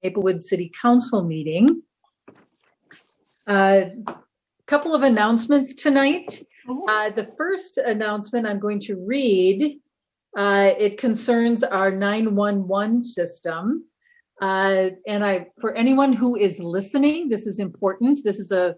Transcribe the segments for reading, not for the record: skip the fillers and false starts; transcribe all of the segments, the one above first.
Maplewood City Council meeting. Couple of announcements tonight. The first announcement I'm going to read, it concerns our 911 system. And for anyone who is listening, this is important. This is a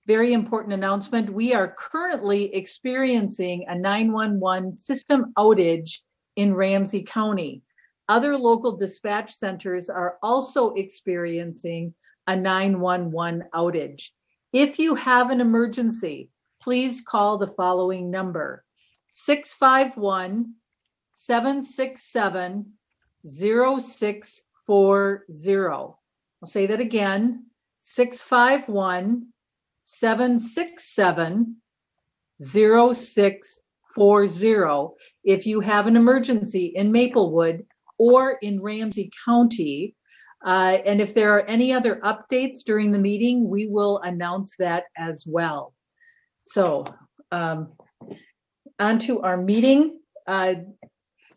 very important announcement. We are currently experiencing a 911 system outage in Ramsey County. Other local dispatch centers are also experiencing a 911 outage. If you have an emergency, please call the following number: 651-767-0640. I'll say that again, 651-767-0640. If you have an emergency in Maplewood or in Ramsey County, and if there are any other updates during the meeting, we will announce that as well. So on to our meeting.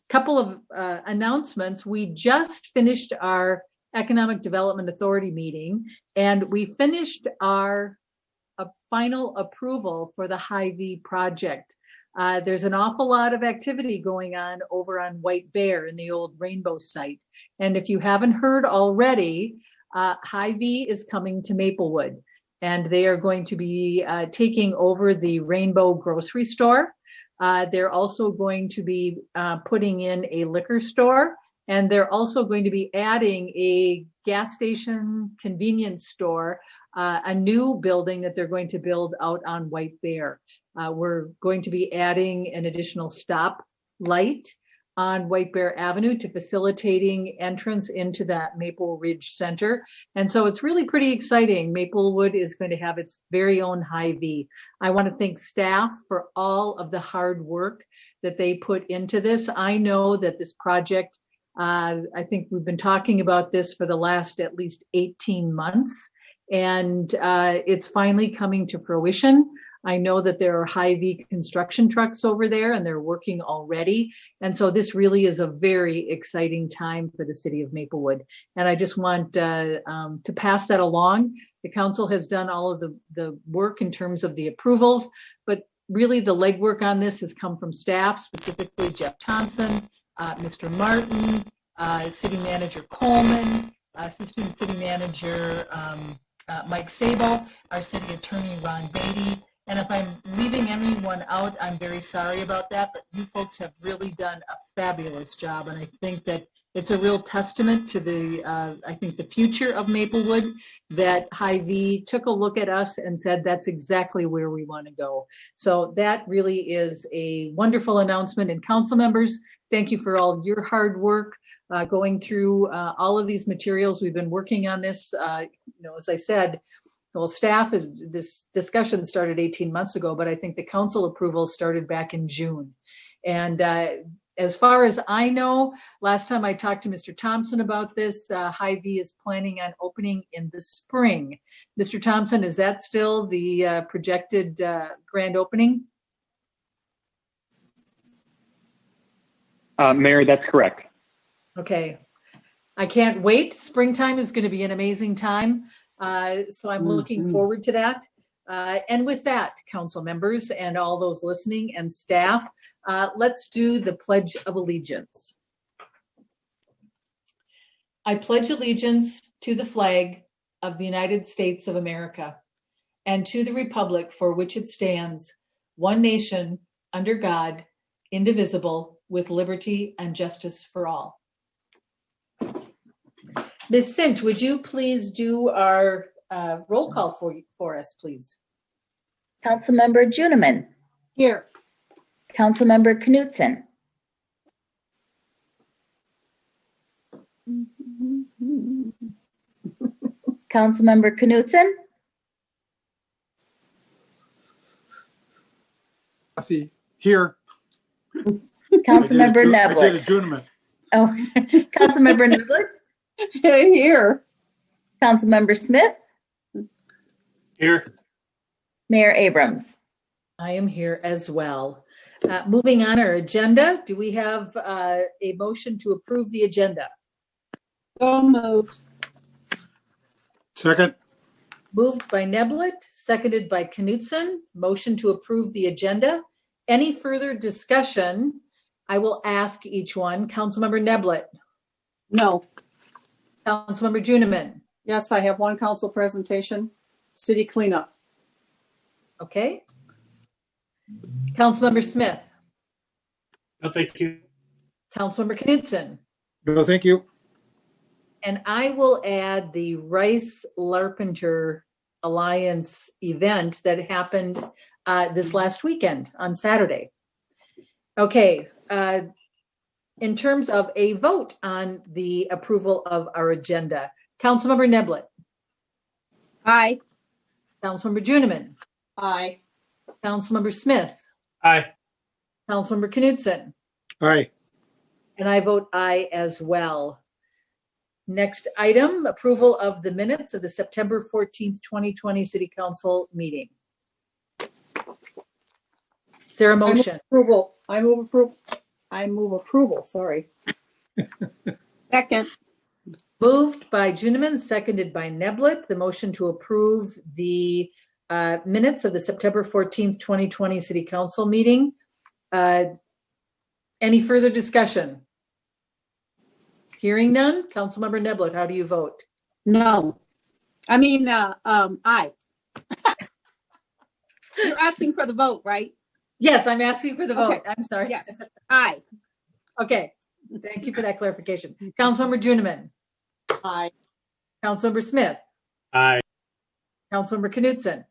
Couple of announcements. We just finished our Economic Development Authority meeting, and we finished our final approval for the Hy-Vee project. There's an awful lot of activity going on over on White Bear in the old Rainbow site. And if you haven't heard already, Hy-Vee is coming to Maplewood, and they are going to be taking over the Rainbow grocery store. They're also going to be putting in a liquor store, and they're also going to be adding a gas station convenience store, a new building that they're going to build out on White Bear. We're going to be adding an additional stop light on White Bear Avenue to facilitating entrance into that Maple Ridge Center. And so it's really pretty exciting. Maplewood is going to have its very own Hy-Vee. I want to thank staff for all of the hard work that they put into this. I know that this project, I think we've been talking about this for the last at least 18 months, and it's finally coming to fruition. I know that there are Hy-Vee construction trucks over there, and they're working already. And so this really is a very exciting time for the city of Maplewood. And I just want to pass that along. The council has done all of the work in terms of the approvals, but really the legwork on this has come from staff, specifically Jeff Thompson, Mr. Martin, City Manager Coleman, Assistant City Manager Mike Sable, our City Attorney Ron Beatty. And if I'm leaving anyone out, I'm very sorry about that, but you folks have really done a fabulous job. And I think that it's a real testament to the, I think the future of Maplewood, that Hy-Vee took a look at us and said, that's exactly where we want to go. So that really is a wonderful announcement. And council members, thank you for all your hard work going through all of these materials. We've been working on this, as I said, well, this discussion started 18 months ago, but I think the council approval started back in June. And as far as I know, last time I talked to Mr. Thompson about this, Hy-Vee is planning on opening in the spring. Mr. Thompson, is that still the projected grand opening? Mayor, that's correct. Okay. I can't wait. Springtime is going to be an amazing time. So I'm looking forward to that. And with that, council members and all those listening and staff, let's do the Pledge of Allegiance. I pledge allegiance to the flag of the United States of America and to the republic for which it stands, one nation, under God, indivisible, with liberty and justice for all. Ms. Sint, would you please do our roll call for us, please? Councilmember Juniman. Here. Councilmember Knutson. Councilmember Knutson. Here. Councilmember Nevlet. I did a Juniman. Oh, Councilmember Nevlet. Here. Councilmember Smith. Here. Mayor Abrams. I am here as well. Moving on our agenda, do we have a motion to approve the agenda? So moved. Second. Moved by Neblett, seconded by Knutson. Motion to approve the agenda. Any further discussion? I will ask each one. Councilmember Neblett, No. Councilmember Juniman. Yes, I have one council presentation, city cleanup. Okay. Councilmember Smith, No, thank you. Councilmember Knutson. No, thank you. And I will add the Rice Larpenteur Alliance event that happened this last weekend on Saturday. Okay, in terms of a vote on the approval of our agenda, Councilmember Neblett, Aye. Councilmember Juniman, Aye. Councilmember Smith, Aye. Councilmember Knutson, Aye. and I vote aye as well. Next item, approval of the minutes of the September 14th, 2020 City Council meeting. Is there a motion? Approval. I move approval, sorry. Second. Moved by Juniman, seconded by Neblett. The motion to approve the minutes of the September 14th, 2020 City Council meeting. Any further discussion? Hearing none. Councilmember Neblett, how do you vote? No. I mean, aye. You're asking for the vote, right? Yes, I'm asking for the vote. Okay. I'm sorry. Yes. Aye. Okay. Thank you for that clarification. Councilmember Juniman, Aye. Councilmember Smith, Aye. Councilmember Knutson.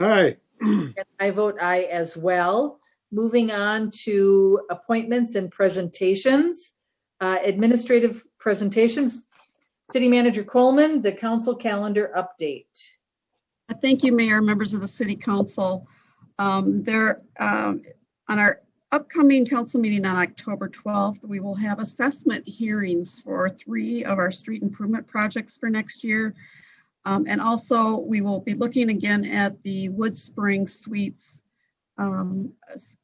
Aye. And I vote aye as well. Moving on to appointments and presentations. Administrative presentations. City Manager Coleman, the council calendar update. Thank you, Mayor, members of the City Council. On our upcoming council meeting on October 12th, we will have assessment hearings for 3 of our street improvement projects for next year. And also, we will be looking again at the Wood Spring Suites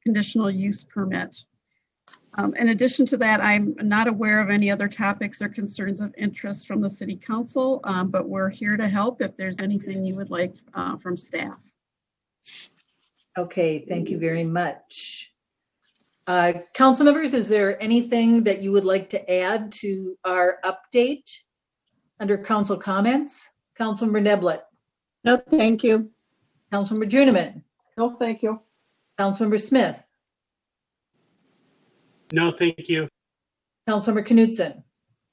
conditional use permit. In addition to that, I'm not aware of any other topics or concerns of interest from the City Council, but we're here to help if there's anything you would like from staff. Okay, thank you very much. Council members, is there anything that you would like to add to our update under council comments? Councilmember Neblett, No, thank you. Councilmember Juniman, No, thank you. Councilmember Smith, No, thank you. Councilmember Knutson.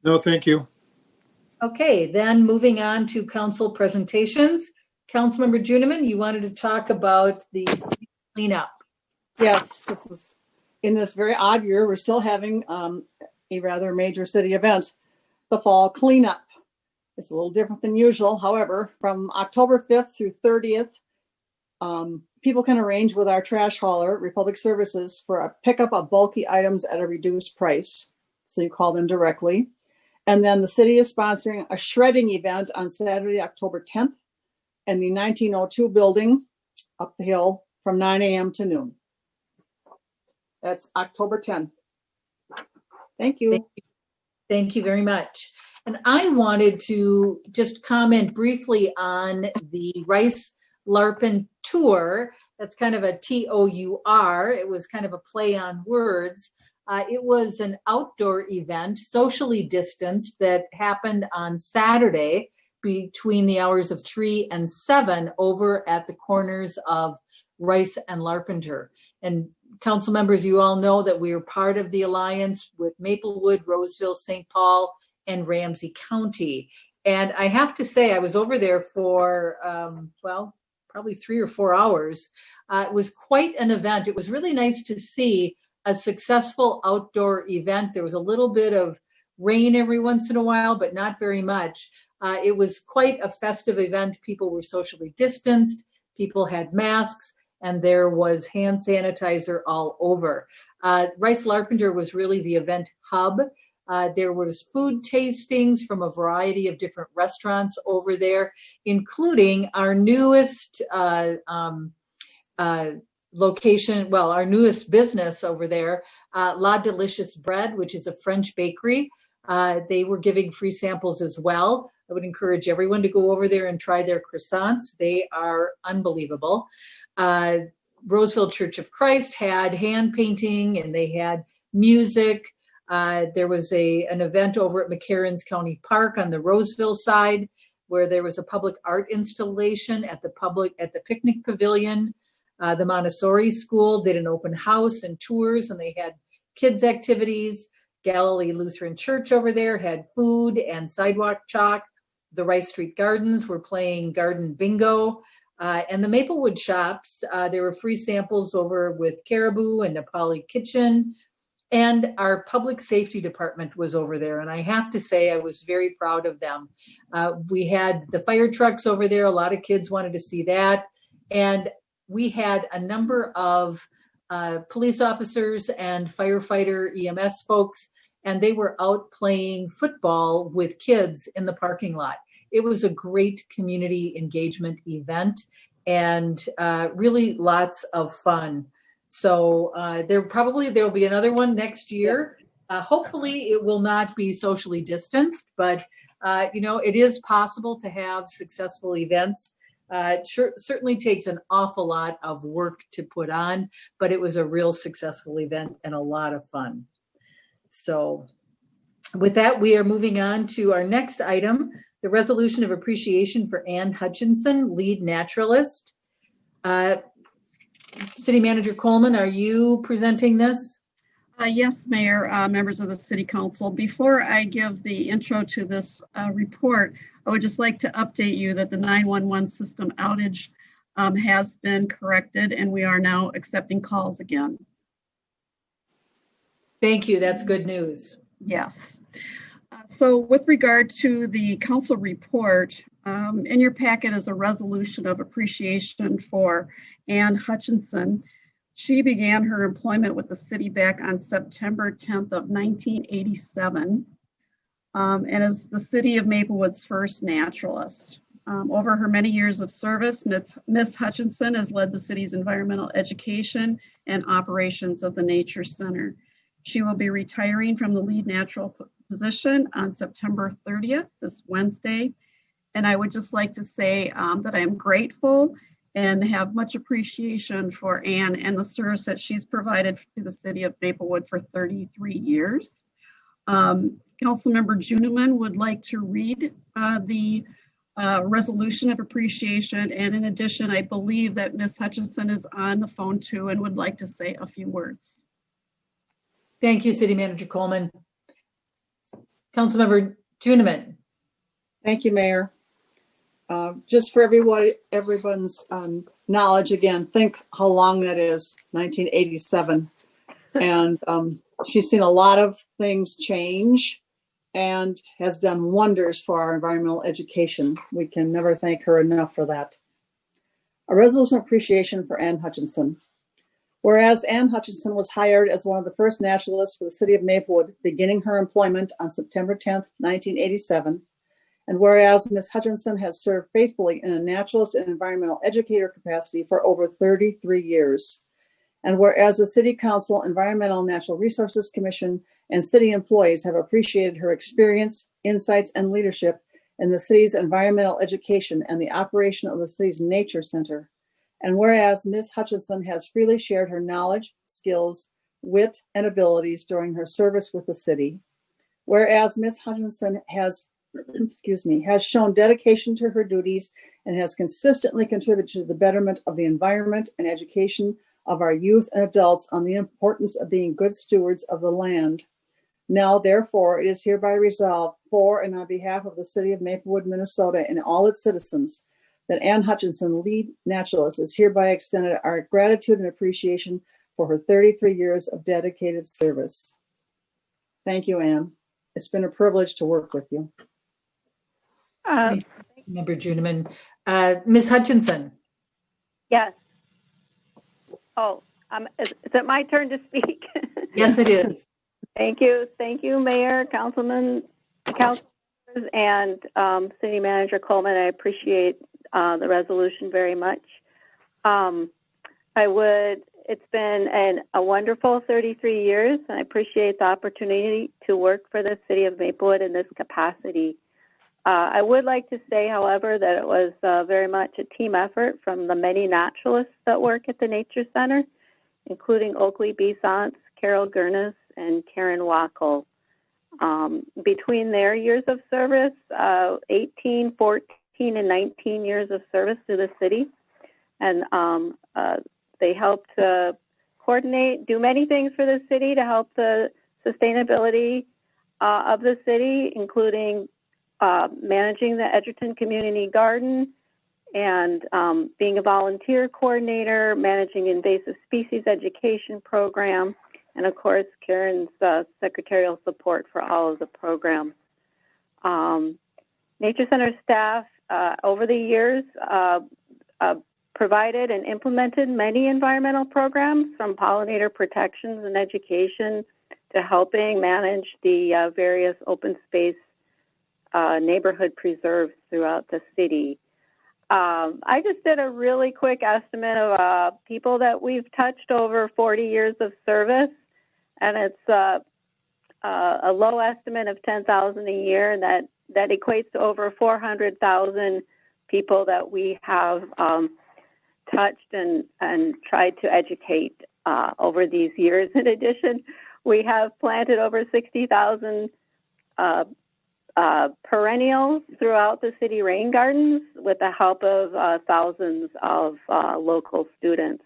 No, thank you. Okay, then moving on to council presentations. Councilmember Juniman, you wanted to talk about the city cleanup. Yes, this is in this very odd year, we're still having a rather major city event, the fall cleanup. It's a little different than usual. However, from October 5th through 30th, people can arrange with our trash hauler, Republic Services, for a pickup of bulky items at a reduced price. So you call them directly. And then the city is sponsoring a shredding event on Saturday, October 10th, in the 1902 building up the hill from 9 a.m. to noon. That's October 10th. Thank you. Thank you very much. And I wanted to just comment briefly on the Rice Larpen Tour. That's kind of a TOUR. It was kind of a play on words. It was an outdoor event, socially distanced, that happened on Saturday between the hours of 3 and 7 over at the corners of Rice and Larpenteur. And council members, you all know that we are part of the alliance with Maplewood, Roseville, St. Paul, and Ramsey County. And I have to say, I was over there for, probably 3 or 4 hours. It was quite an event. It was really nice to see a successful outdoor event. There was a little bit of rain every once in a while, but not very much. It was quite a festive event. People were socially distanced. People had masks, and there was hand sanitizer all over. Rice Larpenteur was really the event hub. There was food tastings from a variety of different restaurants over there, including our newest location, our newest business over there, La Delicious Bread, which is a French bakery. They were giving free samples as well. I would encourage everyone to go over there and try their croissants. They are unbelievable. Roseville Church of Christ had hand painting and they had music. There was an event over at McCarran's County Park on the Roseville side where there was a public art installation at the picnic pavilion. The Montessori school did an open house and tours, and they had kids activities. Galilee Lutheran Church over there had food and sidewalk chalk. The Rice Street Gardens were playing garden bingo. And the Maplewood shops, there were free samples over with Caribou and Nepali Kitchen. And our public safety department was over there. And I have to say, I was very proud of them. We had the fire trucks over there. A lot of kids wanted to see that. And we had a number of police officers and firefighter EMS folks, and they were out playing football with kids in the parking lot. It was a great community engagement event and really lots of fun. So there'll be another one next year. Hopefully it will not be socially distanced, but it is possible to have successful events. It certainly takes an awful lot of work to put on, but it was a real successful event and a lot of fun. So with that, we are moving on to our next item, the resolution of appreciation for Ann Hutchinson, lead naturalist. City Manager Coleman, are you presenting this? Yes, Mayor, members of the City Council. Before I give the intro to this report, I would just like to update you that the 911 system outage has been corrected and we are now accepting calls again. Thank you. That's good news. Yes. So with regard to the council report, in your packet is a resolution of appreciation for Ann Hutchinson. She began her employment with the city back on September 10th of 1987 and is the city of Maplewood's first naturalist. Over her many years of service, Ms. Hutchinson has led the city's environmental education and operations of the Nature Center. She will be retiring from the lead natural position on September 30th, this Wednesday. And I would just like to say that I am grateful and have much appreciation for Ann and the service that she's provided to the city of Maplewood for 33 years. Councilmember Juniman would like to read the resolution of appreciation. And in addition, I believe that Ms. Hutchinson is on the phone too and would like to say a few words. Thank you, City Manager Coleman. Councilmember Juniman. Thank you, Mayor. Just for everyone's knowledge, again, think how long that is, 1987. And she's seen a lot of things change and has done wonders for our environmental education. We can never thank her enough for that. A resolution of appreciation for Ann Hutchinson. Whereas Ann Hutchinson was hired as one of the first naturalists for the city of Maplewood, beginning her employment on September 10th, 1987, and whereas Ms. Hutchinson has served faithfully in a naturalist and environmental educator capacity for over 33 years, and whereas the City Council, Environmental and Natural Resources Commission, and city employees have appreciated her experience, insights, and leadership in the city's environmental education and the operation of the city's Nature Center, and whereas Ms. Hutchinson has freely shared her knowledge, skills, wit, and abilities during her service with the city, whereas Ms. Hutchinson has shown dedication to her duties and has consistently contributed to the betterment of the environment and education of our youth and adults on the importance of being good stewards of the land. Now, therefore, it is hereby resolved for and on behalf of the city of Maplewood, Minnesota, and all its citizens, that Ann Hutchinson, lead naturalist, is hereby extended our gratitude and appreciation for her 33 years of dedicated service. Thank you, Ann. It's been a privilege to work with you. Member Juniman. Ms. Hutchinson. Yes. Oh, is it my turn to speak? Yes, it is. Thank you. Thank you, Mayor, councilors, and City Manager Coleman. I appreciate the resolution very much. I would it's been a wonderful 33 years, and I appreciate the opportunity to work for the city of Maplewood in this capacity. I would like to say, however, that it was very much a team effort from the many naturalists that work at the Nature Center, including Oakley Besants, Carol Gurnis, and Karen Wackel. Between their years of service, 18, 14, and 19 years of service to the city, and they helped coordinate, do many things for the city to help the sustainability of the city, including managing the Edgerton Community Garden and being a volunteer coordinator, managing invasive species education program, and of course, Karen's secretarial support for all of the programs. Nature Center staff over the years provided and implemented many environmental programs, from pollinator protections and education to helping manage the various open space neighborhood preserves throughout the city. I just did a really quick estimate of people that we've touched over 40 years of service, and it's a low estimate of 10,000 a year, and that equates to over 400,000 people that we have touched and tried to educate over these years. In addition, we have planted over 60,000 perennials throughout the city rain gardens with the help of thousands of local students.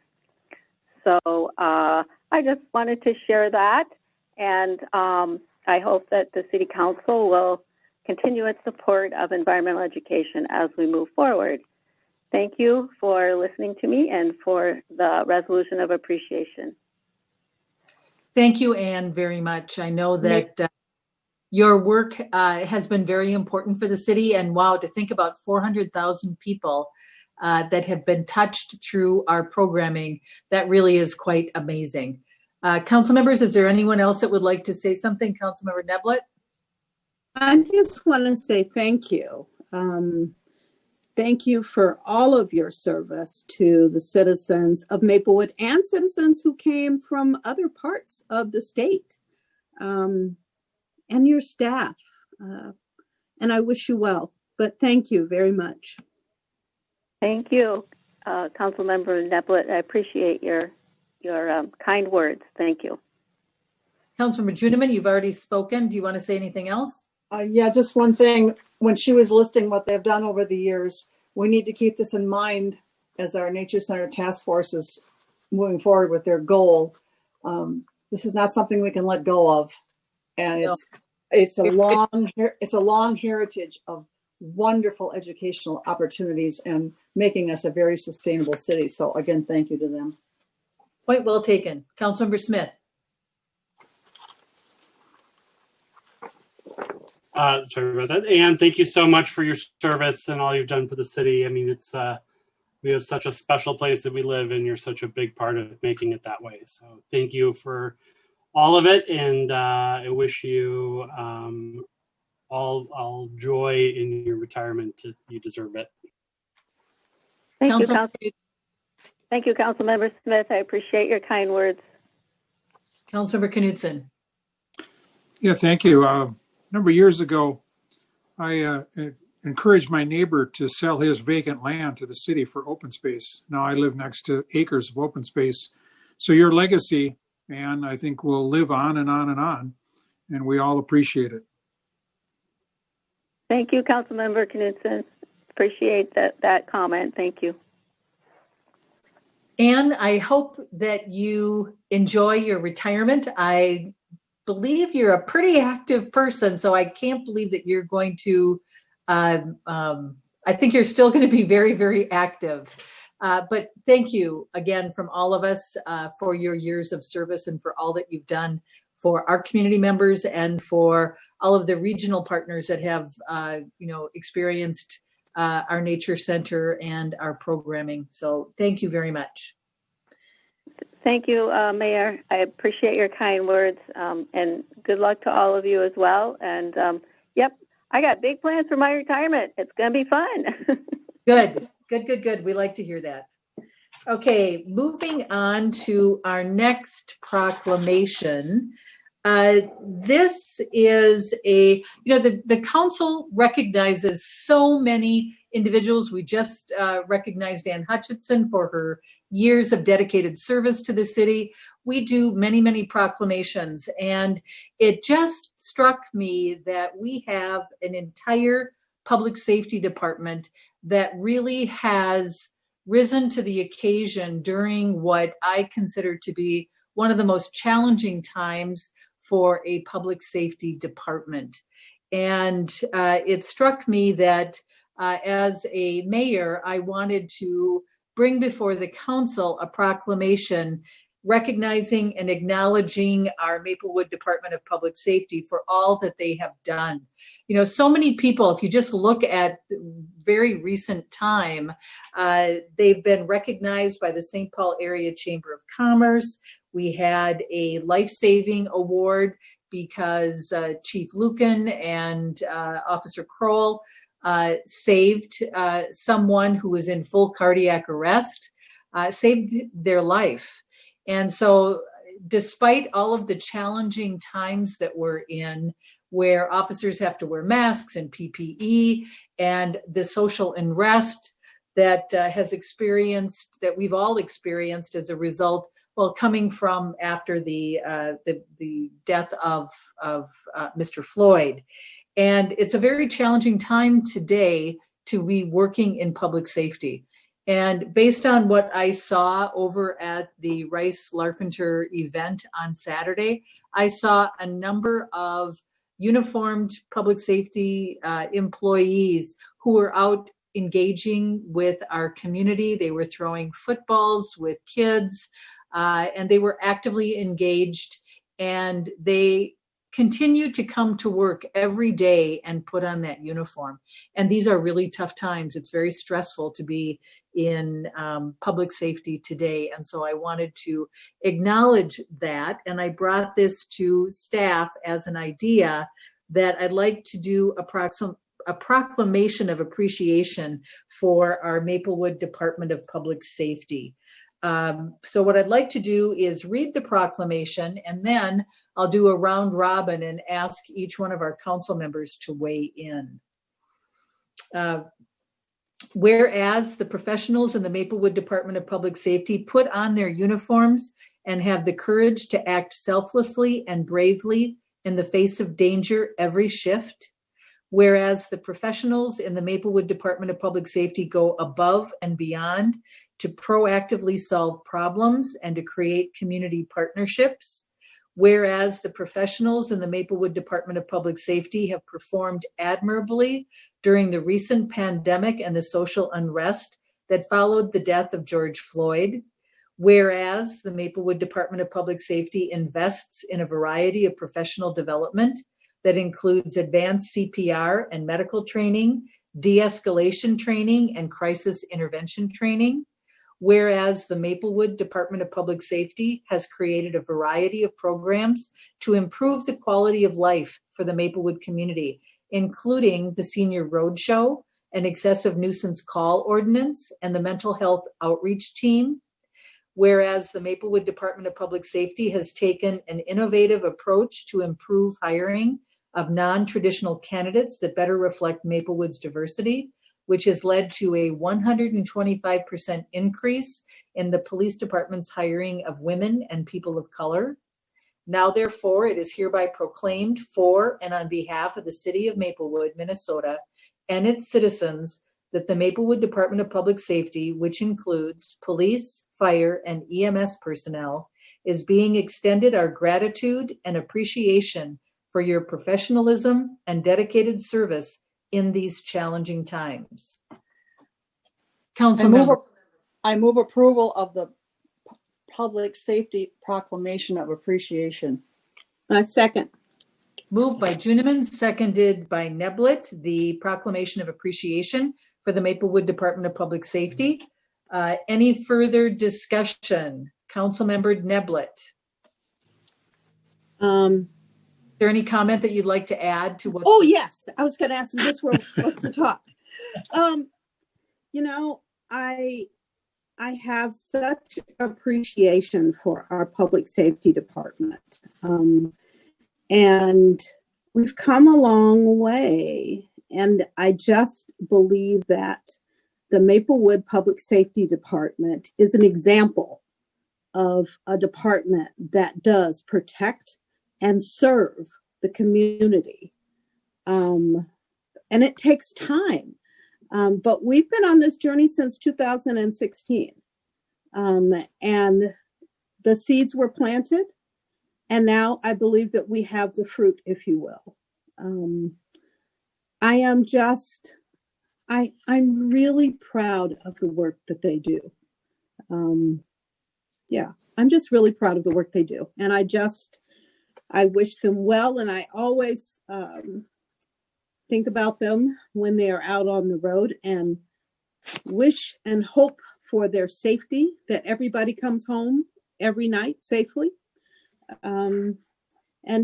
So I just wanted to share that, and I hope that the City Council will continue its support of environmental education as we move forward. Thank you for listening to me and for the resolution of appreciation. Thank you, Anne, very much. I know that your work has been very important for the city, and wow, to think about 400,000 people that have been touched through our programming, that really is quite amazing. Council members, is there anyone else that would like to say something? Councilmember Neblett? I just want to say thank you. Thank you for all of your service to the citizens of Maplewood and citizens who came from other parts of the state, and your staff. And I wish you well, but thank you very much. Thank you, Councilmember Neblett. I appreciate your kind words. Thank you. Councilmember Juniman, you've already spoken. Do you want to say anything else? Yeah, just one thing. When she was listing what they've done over the years, we need to keep this in mind as our Nature Center task force is moving forward with their goal. This is not something we can let go of, and it's a long heritage of wonderful educational opportunities and making us a very sustainable city. So again, thank you to them. Point well taken. Councilmember Smith. Sorry about that. Anne, thank you so much for your service and all you've done for the city. I mean, it's we have such a special place that we live in. You're such a big part of making it that way. So thank you for all of it, and I wish you all joy in your retirement. You deserve it. Thank you, Councilmember Smith. I appreciate your kind words. Councilmember Knudsen. Yeah, thank you. A number of years ago, I encouraged my neighbor to sell his vacant land to the city for open space. Now I live next to acres of open space. So your legacy, Anne, I think will live on and on and on, and we all appreciate it. Thank you, Councilmember Knudsen. Appreciate that comment. Thank you. Anne, I hope that you enjoy your retirement. I believe you're a pretty active person, so I can't believe that you're going to, I think you're still going to be very, very active. But thank you again from all of us for your years of service and for all that you've done for our community members and for all of the regional partners that have, experienced our Nature Center and our programming. So thank you very much. Thank you, Mayor. I appreciate your kind words, and good luck to all of you as well. And yep, I got big plans for my retirement. It's going to be fun. Good. We like to hear that. Okay, moving on to our next proclamation. This is the council recognizes so many individuals. We just recognized Ann Hutchinson for her years of dedicated service to the city. We do many, many proclamations, and it just struck me that we have an entire public safety department that really has risen to the occasion during what I consider to be one of the most challenging times for a public safety department. And it struck me that as a mayor, I wanted to bring before the council a proclamation recognizing and acknowledging our Maplewood Department of Public Safety for all that they have done. You know, so many people, if you just look at very recent time, they've been recognized by the St. Paul Area Chamber of Commerce. We had a life-saving award because Chief Lucan and Officer Kroll saved someone who was in full cardiac arrest, saved their life. And so despite all of the challenging times that we're in, where officers have to wear masks and PPE, and the social unrest that has experienced, that we've all experienced as a result, well, coming from after the death of Mr. Floyd. And it's a very challenging time today to be working in public safety. And based on what I saw over at the Rice Larpenteur event on Saturday, I saw a number of uniformed public safety employees who were out engaging with our community. They were throwing footballs with kids, and they were actively engaged, and they continue to come to work every day and put on that uniform. And these are really tough times. It's very stressful to be in public safety today. And so I wanted to acknowledge that. And I brought this to staff as an idea that I'd like to do a proclamation of appreciation for our Maplewood Department of Public Safety. So what I'd like to do is read the proclamation, and then I'll do a round robin and ask each one of our council members to weigh in. Whereas the professionals in the Maplewood Department of Public Safety put on their uniforms and have the courage to act selflessly and bravely in the face of danger every shift. Whereas the professionals in the Maplewood Department of Public Safety go above and beyond to proactively solve problems and to create community partnerships. Whereas the professionals in the Maplewood Department of Public Safety have performed admirably during the recent pandemic and the social unrest that followed the death of George Floyd. Whereas the Maplewood Department of Public Safety invests in a variety of professional development that includes advanced CPR and medical training, de-escalation training, and crisis intervention training. Whereas the Maplewood Department of Public Safety has created a variety of programs to improve the quality of life for the Maplewood community, including the Senior Roadshow, an excessive nuisance call ordinance, and the mental health outreach team. Whereas the Maplewood Department of Public Safety has taken an innovative approach to improve hiring of non-traditional candidates that better reflect Maplewood's diversity, which has led to a 125% increase in the police department's hiring of women and people of color. Now, therefore, it is hereby proclaimed for and on behalf of the city of Maplewood, Minnesota, and its citizens that the Maplewood Department of Public Safety, which includes police, fire, and EMS personnel, is being extended our gratitude and appreciation for your professionalism and dedicated service in these challenging times. I move approval of the Public Safety Proclamation of Appreciation. Second. Moved by Juniman, seconded by Neblett, the Proclamation of Appreciation for the Maplewood Department of Public Safety. Any further discussion? Councilmember Neblett. Is there any comment that you'd like to add to what? Oh, yes. I was going to ask, is this where we're supposed to talk? You know, I I have such appreciation for our public safety department. And we've come a long way. And I just believe that the Maplewood Public Safety Department is an example of a department that does protect and serve the community. And it takes time. But we've been on this journey since 2016. And the seeds were planted. And now I believe that we have the fruit, if you will. I'm really proud of the work that they do. I'm just really proud of the work they do. And I wish them well. And I always think about them when they are out on the road and wish and hope for their safety, that everybody comes home every night safely. And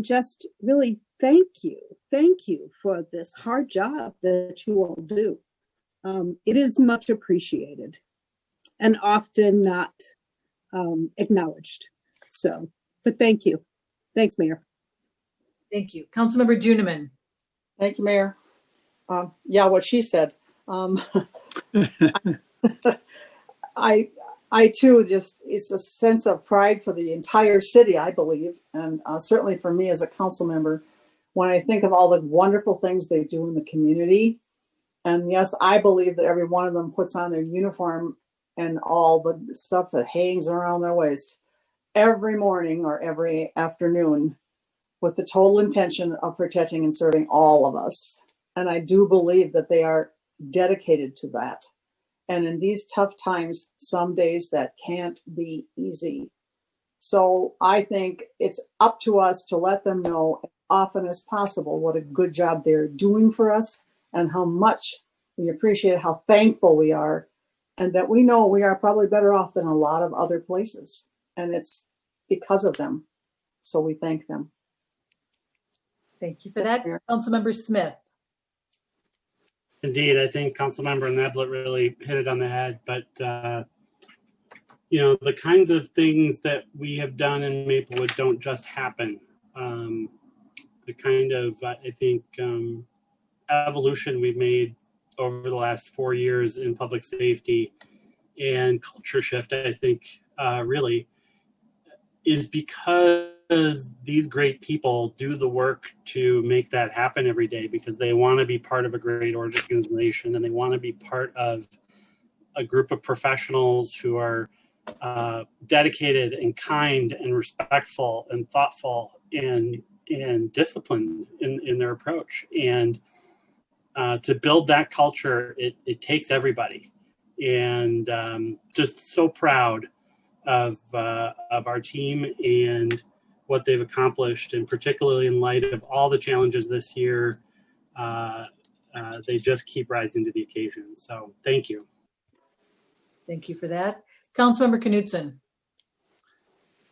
just really thank you for this hard job that you all do. It is much appreciated and often not acknowledged. So, but thank you. Thanks, Mayor. Thank you. Councilmember Juniman. Thank you, Mayor. Yeah, what she said. I too, it's a sense of pride for the entire city, I believe. And certainly for me as a council member, when I think of all the wonderful things they do in the community. And yes, I believe that every one of them puts on their uniform and all the stuff that hangs around their waist every morning or every afternoon with the total intention of protecting and serving all of us. And I do believe that they are dedicated to that. And in these tough times, some days that can't be easy. So I think it's up to us to let them know as often as possible what a good job they're doing for us and how much we appreciate, how thankful we are, and that we know we are probably better off than a lot of other places. And it's because of them. So we thank them. Thank you for that. Councilmember Smith. Indeed, I think Councilmember Neblett really hit it on the head. But, the kinds of things that we have done in Maplewood don't just happen. The kind of, I think, evolution we've made over the last 4 years in public safety and culture shift, I think, really is because these great people do the work to make that happen every day, because they want to be part of a great organization and they want to be part of a group of professionals who are dedicated and kind and respectful and thoughtful and disciplined in their approach. And to build that culture, it takes everybody. And just so proud of our team and what they've accomplished, and particularly in light of all the challenges this year, they just keep rising to the occasion. So thank you. Thank you for that. Councilmember Knutson.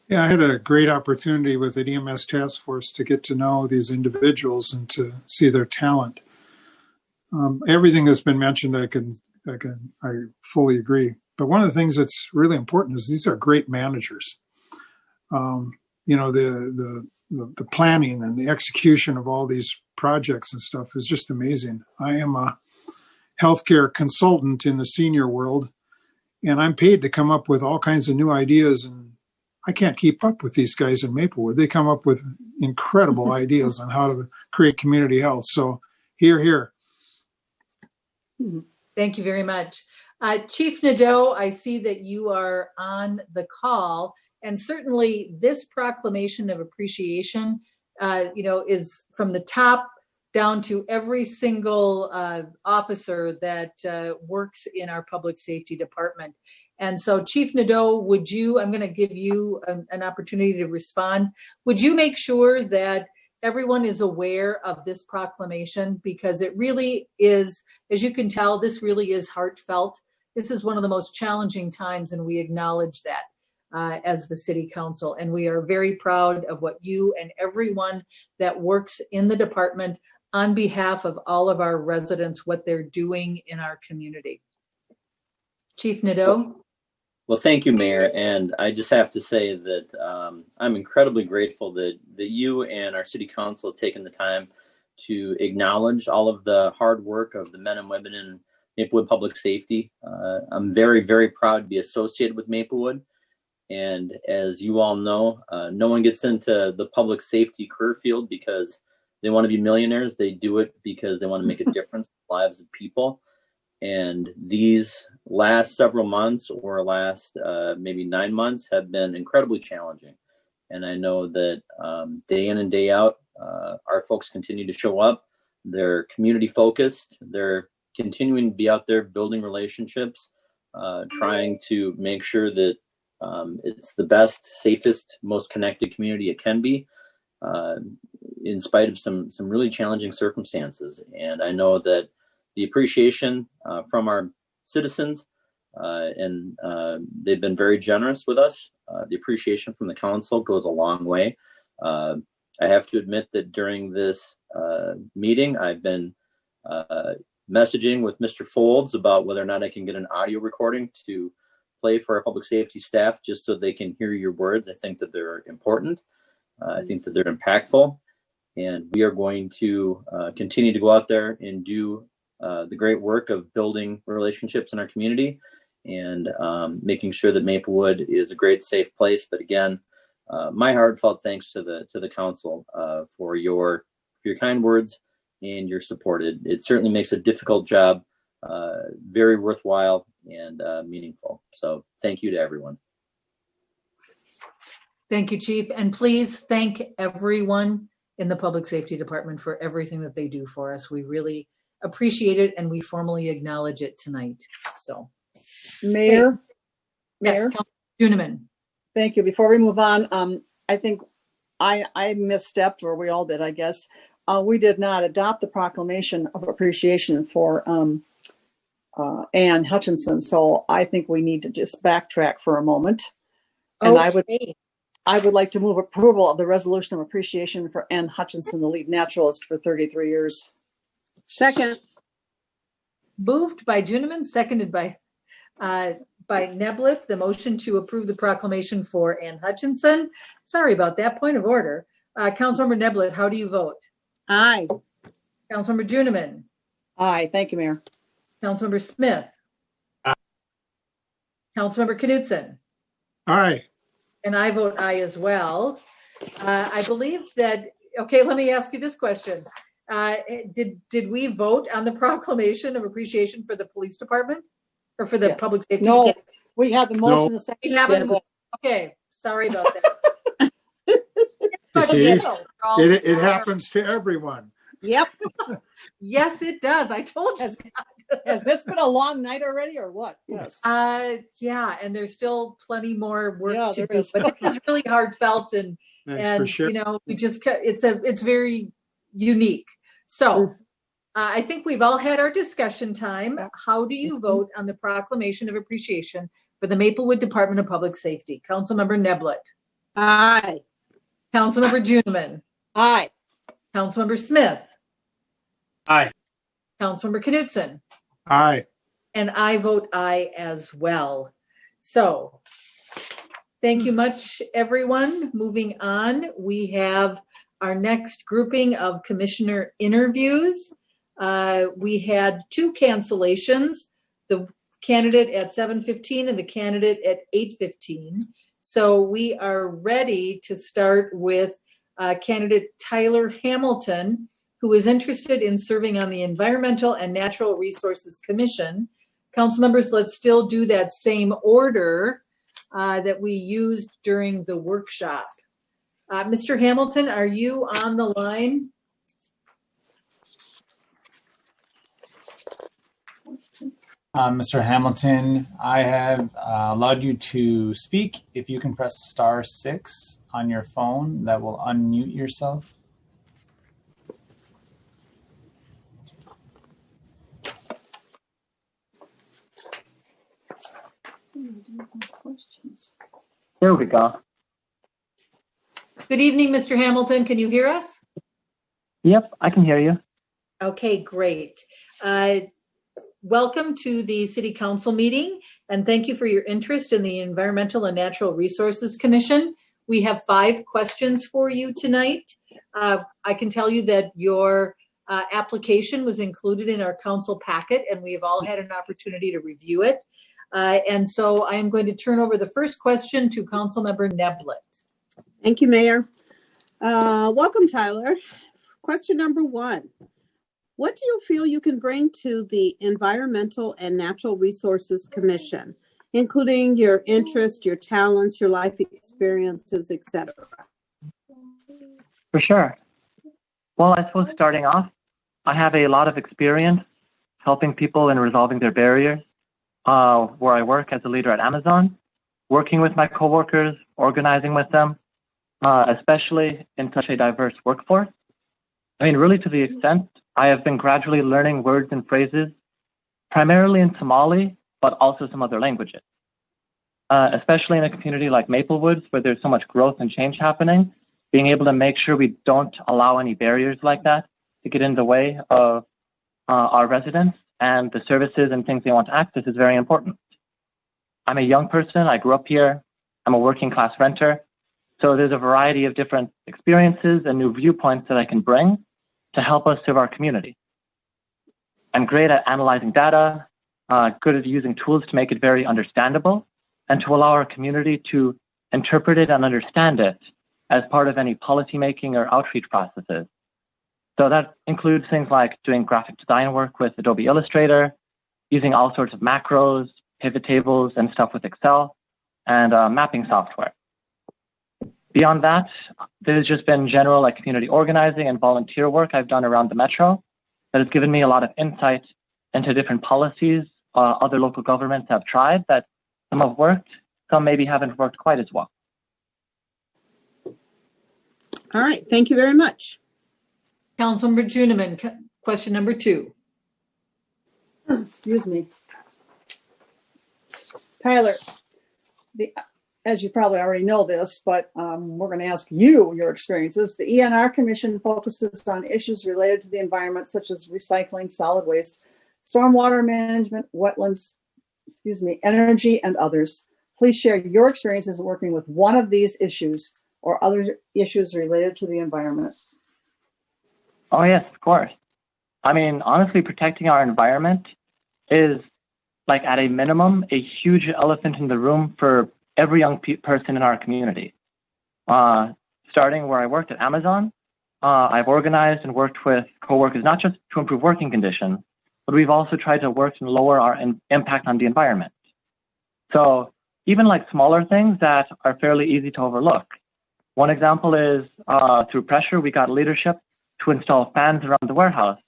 Yeah, I had a great opportunity with the EMS task force to get to know these individuals and to see their talent. Everything that's been mentioned, I fully agree. But one of the things that's really important is these are great managers. The planning and the execution of all these projects and stuff is just amazing. I am a healthcare consultant in the senior world, and I'm paid to come up with all kinds of new ideas, and I can't keep up with these guys in Maplewood. They come up with incredible ideas on how to create community health. So here. Thank you very much. Chief Nadeau, I see that you are on the call, and certainly this proclamation of appreciation, is from the top down to every single officer that works in our public safety department. And so, Chief Nadeau, I'm going to give you an opportunity to respond. Would you make sure that everyone is aware of this proclamation? Because it really is, as you can tell, this really is heartfelt. This is one of the most challenging times, and we acknowledge that as the City Council. And we are very proud of what you and everyone that works in the department, on behalf of all of our residents, what they're doing in our community. Chief Nadeau? Well, thank you, Mayor. And I just have to say that I'm incredibly grateful that you and our city council has taken the time to acknowledge all of the hard work of the men and women in Maplewood Public Safety. I'm very, very proud to be associated with Maplewood. And as you all know, no one gets into the public safety career field because they want to be millionaires. They do it because they want to make a difference in the lives of people. And these last several months or last maybe 9 months have been incredibly challenging. And I know that day in and day out, our folks continue to show up. They're community focused. They're continuing to be out there building relationships, trying to make sure that it's the best, safest, most connected community it can be, in spite of some really challenging circumstances. And I know that the appreciation from our citizens, and they've been very generous with us. The appreciation from the council goes a long way. I have to admit that during this meeting, I've been messaging with Mr. Folds about whether or not I can get an audio recording to play for our public safety staff, just so they can hear your words. I think that they're important. I think that they're impactful. And we are going to continue to go out there and do the great work of building relationships in our community and making sure that Maplewood is a great, safe place. But again, my heartfelt thanks to the council for your kind words and your support. It certainly makes a difficult job very worthwhile and meaningful. So thank you to everyone. Thank you, Chief. And please thank everyone in the Public Safety Department for everything that they do for us. We really appreciate it, and we formally acknowledge it tonight. So, Mayor, yes, Mayor, Councilor Juniman. thank you. Before we move on, I think I misstepped, or we all did, I guess. We did not adopt the proclamation of appreciation for Ann Hutchinson. So I think we need to just backtrack for a moment. And Okay. I would like to move approval of the resolution of appreciation for Ann Hutchinson, the lead naturalist for 33 years. Second. Moved by Juniman, seconded by Neblett, the motion to approve the proclamation for Ann Hutchinson. Sorry about that. Point of order. Councilmember Neblett, how do you vote? Aye. Councilmember Juniman. Aye, thank you, Mayor. Councilmember Smith. Aye. Councilmember Knutson. Aye. And I vote aye as well. I believe that, okay, let me ask you this question. Did we vote on the proclamation of appreciation for the police department or for the Yeah. public safety? No, department? we had the motion. No. A second. We haven't. Yeah. Okay, sorry about that. It happens to everyone. Yep. Yes, it does. I told you. Has this been a long night already or what? Yes. Yeah, and there's still plenty more work Yeah, to there do, is. but this is really heartfelt and Thanks for sure. you know, we just it's very unique. So I think we've all had our discussion time. How do you vote on the proclamation of appreciation for the Maplewood Department of Public Safety? Councilmember Neblett. Aye. Councilmember Juniman. Aye. Councilmember Smith. Aye. Councilmember Knutson. Aye. And I vote aye as well. So thank you much, everyone. Moving on, we have our next grouping of commissioner interviews. We had 2 cancellations, the candidate at 7:15 and the candidate at 8:15. So we are ready to start with candidate Tyler Hamilton, who is interested in serving on the Environmental and Natural Resources Commission. Council members, let's still do that same order that we used during the workshop. Mr. Hamilton, are you on the line? Mr. Hamilton, I have allowed you to speak. If you can press *6 on your phone, that will unmute yourself. There we go. Good evening, Mr. Hamilton. Can you hear us? Yep, I can hear you. Okay, great. welcome to the City Council meeting, and thank you for your interest in the Environmental and Natural Resources Commission. We have 5 questions for you tonight. I can tell you that your application was included in our council packet, and we have all had an opportunity to review it. And so I am going to turn over the first question to Councilmember Neblett. Thank you, Mayor. Welcome, Tyler. Question number 1. What do you feel you can bring to the Environmental and Natural Resources Commission, including your interests, your talents, your life experiences, etc.? For sure. Well, I suppose starting off, I have a lot of experience helping people in resolving their barriers, where I work as a leader at Amazon, working with my coworkers, organizing with them, especially in such a diverse workforce. I mean, really to the extent I have been gradually learning words and phrases, primarily in Somali, but also some other languages. Especially in a community like Maplewood, where there's so much growth and change happening, being able to make sure we don't allow any barriers like that to get in the way of our residents and the services and things they want to access is very important. I'm a young person, I grew up here, I'm a working class renter, so there's a variety of different experiences and new viewpoints that I can bring to help us serve our community. I'm great at analyzing data, good at using tools to make it very understandable, and to allow our community to interpret it and understand it as part of any policymaking or outreach processes. So that includes things like doing graphic design work with Adobe Illustrator, using all sorts of macros, pivot tables, and stuff with Excel, and mapping software. Beyond that, there's just been general like community organizing and volunteer work I've done around the metro that has given me a lot of insight into different policies other local governments have tried that some have worked, some maybe haven't worked quite as well. All right, thank you very much. Councilmember Juniman, question number 2. Excuse me. Tyler, as you probably already know this, but we're going to ask you your experiences. The ENR Commission focuses on issues related to the environment, such as recycling, solid waste, stormwater management, wetlands, energy, and others. Please share your experiences working with one of these issues or other issues related to the environment. Oh, yes, of course. I mean, honestly, protecting our environment is, like, at a minimum, a huge elephant in the room for every young person in our community. Starting where I worked at Amazon, I've organized and worked with coworkers not just to improve working conditions, but we've also tried to work and lower our impact on the environment. So even like smaller things that are fairly easy to overlook. One example is through pressure, we got leadership to install fans around the warehouse,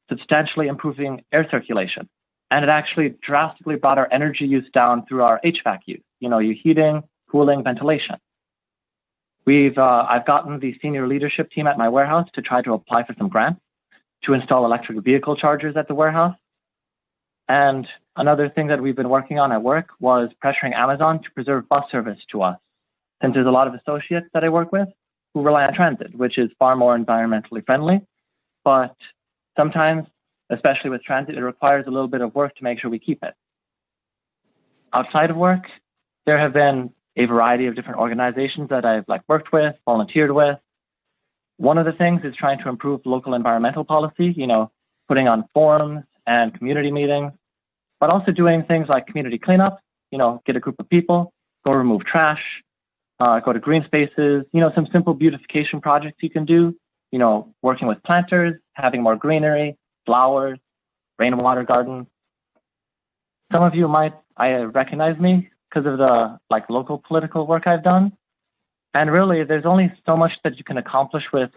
substantially improving air circulation. And it actually drastically brought our energy use down through our HVAC use, your heating, cooling, ventilation. I've gotten the senior leadership team at my warehouse to try to apply for some grants to install electric vehicle chargers at the warehouse. And another thing that we've been working on at work was pressuring Amazon to preserve bus service to us, since there's a lot of associates that I work with who rely on transit, which is far more environmentally friendly. But sometimes, especially with transit, it requires a little bit of work to make sure we keep it. Outside of work, there have been a variety of different organizations that I've worked with, volunteered with. One of the things is trying to improve local environmental policy, putting on forums and community meetings, but also doing things like community cleanup, get a group of people, go remove trash, go to green spaces, some simple beautification projects you can do, working with planters, having more greenery, flowers, rainwater gardens. Some of you might recognize me because of the local political work I've done. And really, there's only so much that you can accomplish with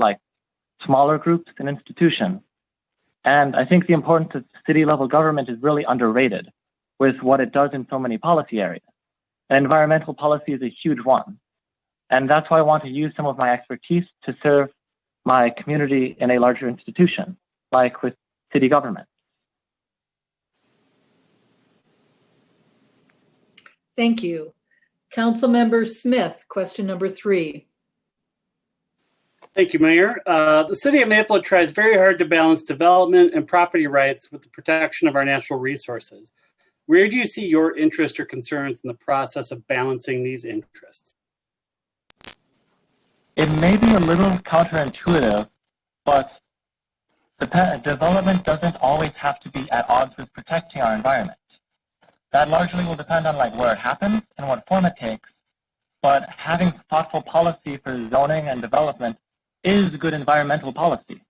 smaller groups and institutions. And I think the importance of city level government is really underrated with what it does in so many policy areas. And environmental policy is a huge one. And that's why I want to use some of my expertise to serve my community in a larger institution, like with city government. Thank you. Councilmember Smith, question number 3. Thank you, Mayor. The City of Maplewood tries very hard to balance development and property rights with the protection of our natural resources. Where do you see your interest or concerns in the process of balancing these interests? It may be a little counterintuitive, but development doesn't always have to be at odds with protecting our environment. That largely will depend on where it happens and what form it takes, but having thoughtful policy for zoning and development is good environmental policy.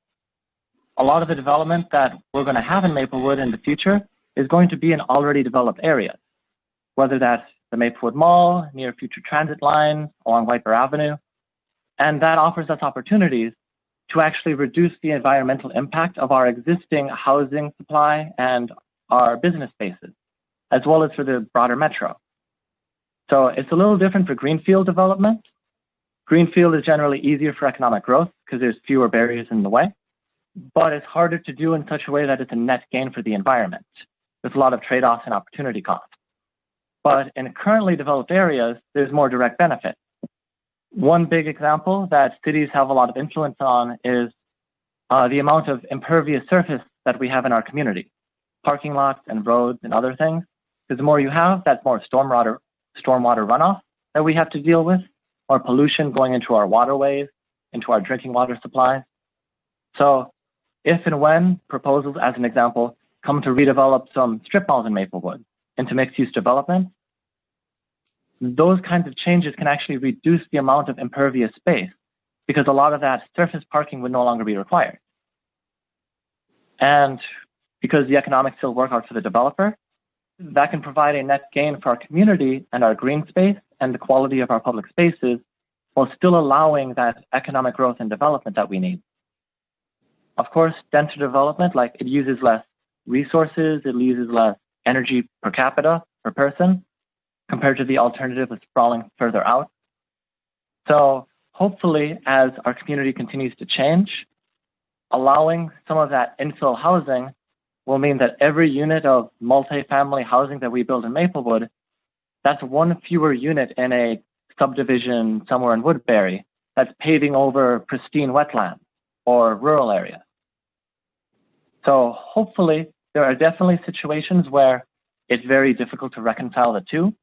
A lot of the development that we're going to have in Maplewood in the future is going to be in already developed areas, whether that's the Maplewood Mall, near future transit lines, along Viper Avenue, and that offers us opportunities to actually reduce the environmental impact of our existing housing supply and our business spaces, as well as for the broader metro. So it's a little different for greenfield development. Greenfield is generally easier for economic growth because there's fewer barriers in the way, but it's harder to do in such a way that it's a net gain for the environment. There's a lot of trade-offs and opportunity costs. But in currently developed areas, there's more direct benefit. One big example that cities have a lot of influence on is the amount of impervious surface that we have in our community, parking lots and roads and other things. Because the more you have, that's more stormwater runoff that we have to deal with, or pollution going into our waterways, into our drinking water supplies. So if and when proposals, as an example, come to redevelop some strip malls in Maplewood into mixed-use development, those kinds of changes can actually reduce the amount of impervious space because a lot of that surface parking would no longer be required. And because the economics still work out for the developer, that can provide a net gain for our community and our green space and the quality of our public spaces while still allowing that economic growth and development that we need. Of course, denser development, it uses less resources, it uses less energy per capita per person, compared to the alternative of sprawling further out. So hopefully, as our community continues to change, allowing some of that infill housing will mean that every unit of multifamily housing that we build in Maplewood, that's one fewer unit in a subdivision somewhere in Woodbury that's paving over pristine wetlands or rural areas. So hopefully, there are definitely situations where it's very difficult to reconcile the two.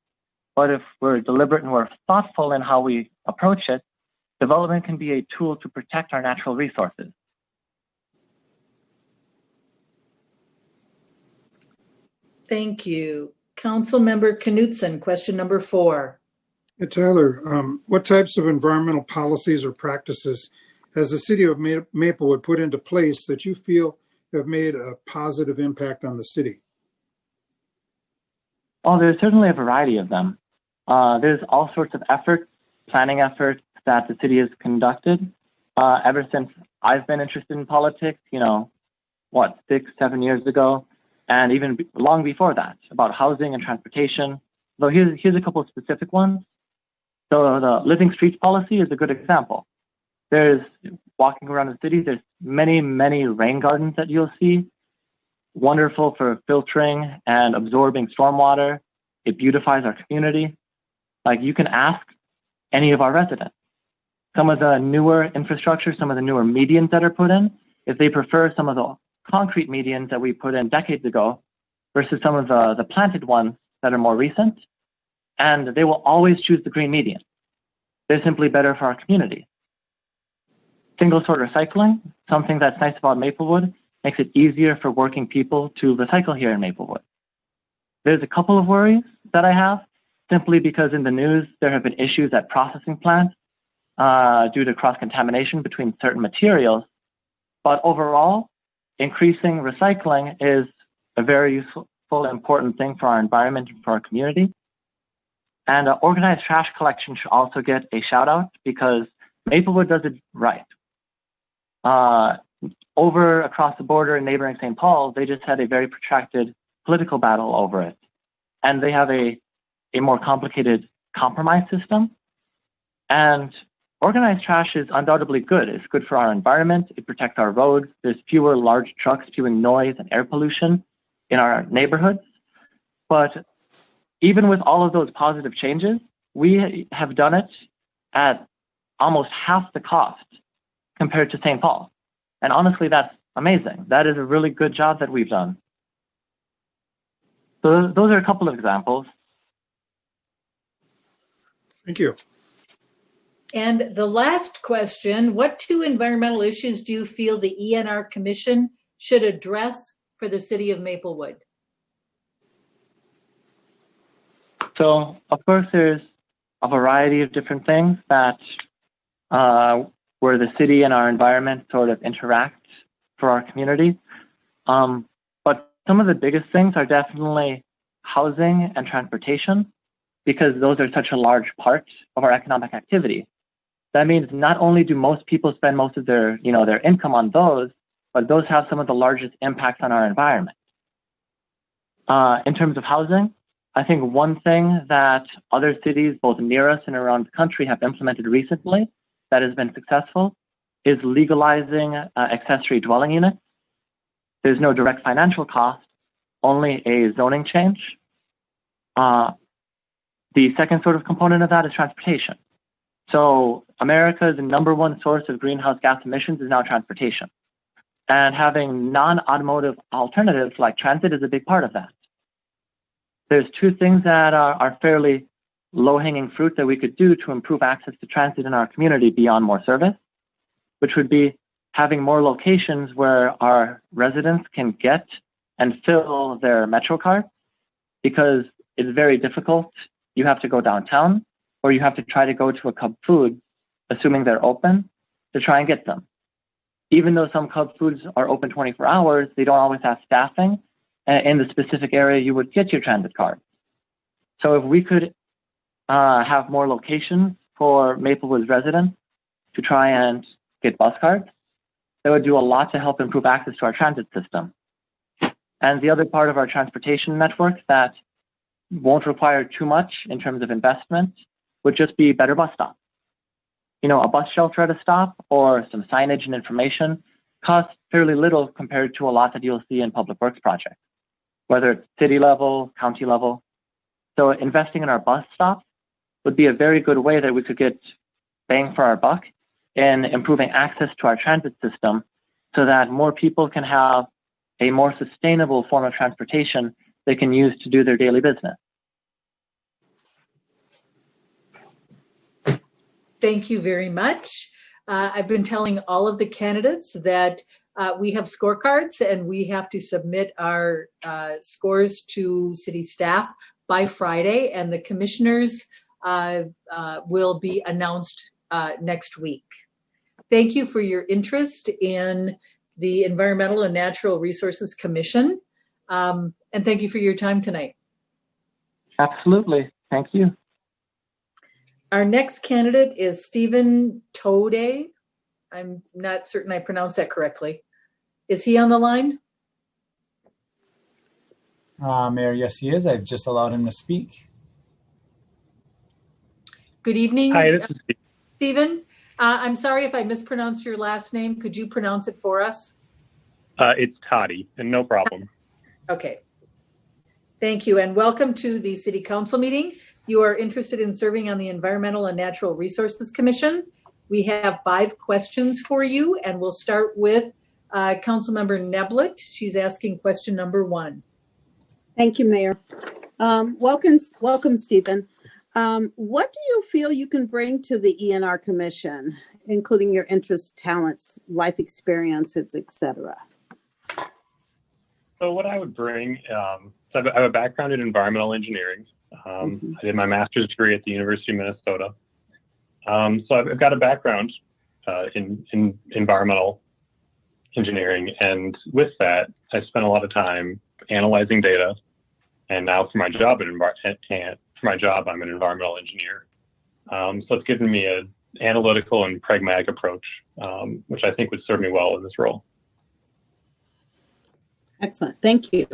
But if we're deliberate and we're thoughtful in how we approach it, development can be a tool to protect our natural resources. Thank you. Councilmember Knutson, question number 4. Hey, Tyler, what types of environmental policies or practices has the city of Maplewood put into place that you feel have made a positive impact on the city? Well, there's certainly a variety of them. There's all sorts of efforts, planning efforts that the city has conducted ever since I've been interested in politics, 6-7 years ago, and even long before that, about housing and transportation. So here's a couple of specific ones. So the Living Streets policy is a good example. There's, walking around the city, there's many, many rain gardens that you'll see. Wonderful for filtering and absorbing stormwater. It beautifies our community. You can ask any of our residents. Some of the newer infrastructure, some of the newer medians that are put in, if they prefer some of the concrete medians that we put in decades ago versus some of the planted ones that are more recent, and they will always choose the green median. They're simply better for our community. Single-sort recycling, something that's nice about Maplewood, makes it easier for working people to recycle here in Maplewood. There's a couple of worries that I have, simply because in the news there have been issues at processing plants due to cross-contamination between certain materials. But overall, increasing recycling is a very useful, important thing for our environment and for our community. And organized trash collection should also get a shout out because Maplewood does it right. Over across the border in neighboring St. Paul, they just had a very protracted political battle over it. And they have a more complicated compromise system. And organized trash is undoubtedly good. It's good for our environment. It protects our roads. There's fewer large trucks spewing noise and air pollution in our neighborhoods. But even with all of those positive changes, we have done it at almost half the cost compared to St. Paul. And honestly, that's amazing. That is a really good job that we've done. So those are a couple of examples. Thank you. And the last question, what 2 environmental issues do you feel the ENR Commission should address for the city of Maplewood? So, of course, there's a variety of different things that where the city and our environment sort of interact for our community. But some of the biggest things are definitely housing and transportation, because those are such a large part of our economic activity. That means not only do most people spend most of their income on those, but those have some of the largest impacts on our environment. In terms of housing, I think one thing that other cities, both near us and around the country, have implemented recently that has been successful is legalizing accessory dwelling units. There's no direct financial cost, only a zoning change. The second sort of component of that is transportation. So America's #1 source of greenhouse gas emissions is now transportation. And having non-automotive alternatives like transit is a big part of that. There's 2 things that are fairly low-hanging fruit that we could do to improve access to transit in our community beyond more service, which would be having more locations where our residents can get and fill their Metro card, because it's very difficult. You have to go downtown, or you have to try to go to a Cub Foods, assuming they're open, to try and get them. Even though some Cub Foods are open 24 hours, they don't always have staffing in the specific area you would get your transit card. So if we could have more locations for Maplewood residents to try and get bus cards, that would do a lot to help improve access to our transit system. And the other part of our transportation network that won't require too much in terms of investment would just be better bus stops. A bus shelter at a stop or some signage and information costs fairly little compared to a lot that you'll see in public works projects, whether it's city level, county level. So investing in our bus stops would be a very good way that we could get bang for our buck in improving access to our transit system so that more people can have a more sustainable form of transportation they can use to do their daily business. Thank you very much. I've been telling all of the candidates that we have scorecards and we have to submit our scores to city staff by Friday, and the commissioners will be announced next week. Thank you for your interest in the Environmental and Natural Resources Commission, and thank you for your time tonight. Absolutely. Thank you. Our next candidate is Stephen Tode. I'm not certain I pronounced that correctly. Is he on the line? Mayor, yes, he is. I've just allowed him to speak. Good evening. Hi, this is Steve. Stephen. I'm sorry if I mispronounced your last name. Could you pronounce it for us? It's Toddy, and no problem. Okay. Thank you, and welcome to the City Council meeting. You are interested in serving on the Environmental and Natural Resources Commission. We have 5 questions for you, and we'll start with Councilmember Neblett. She's asking question number 1. Thank you, Mayor. Welcome, Stephen. What do you feel you can bring to the ENR Commission, including your interests, talents, life experiences, etc.? So what I would bring, so I have a background in environmental engineering. I did my master's degree at the University of Minnesota. So I've got a background in environmental engineering, and with that, I spent a lot of time analyzing data. And now for my job I'm an environmental engineer. So it's given me an analytical and pragmatic approach, which I think would serve me well in this role. Excellent. Thank you.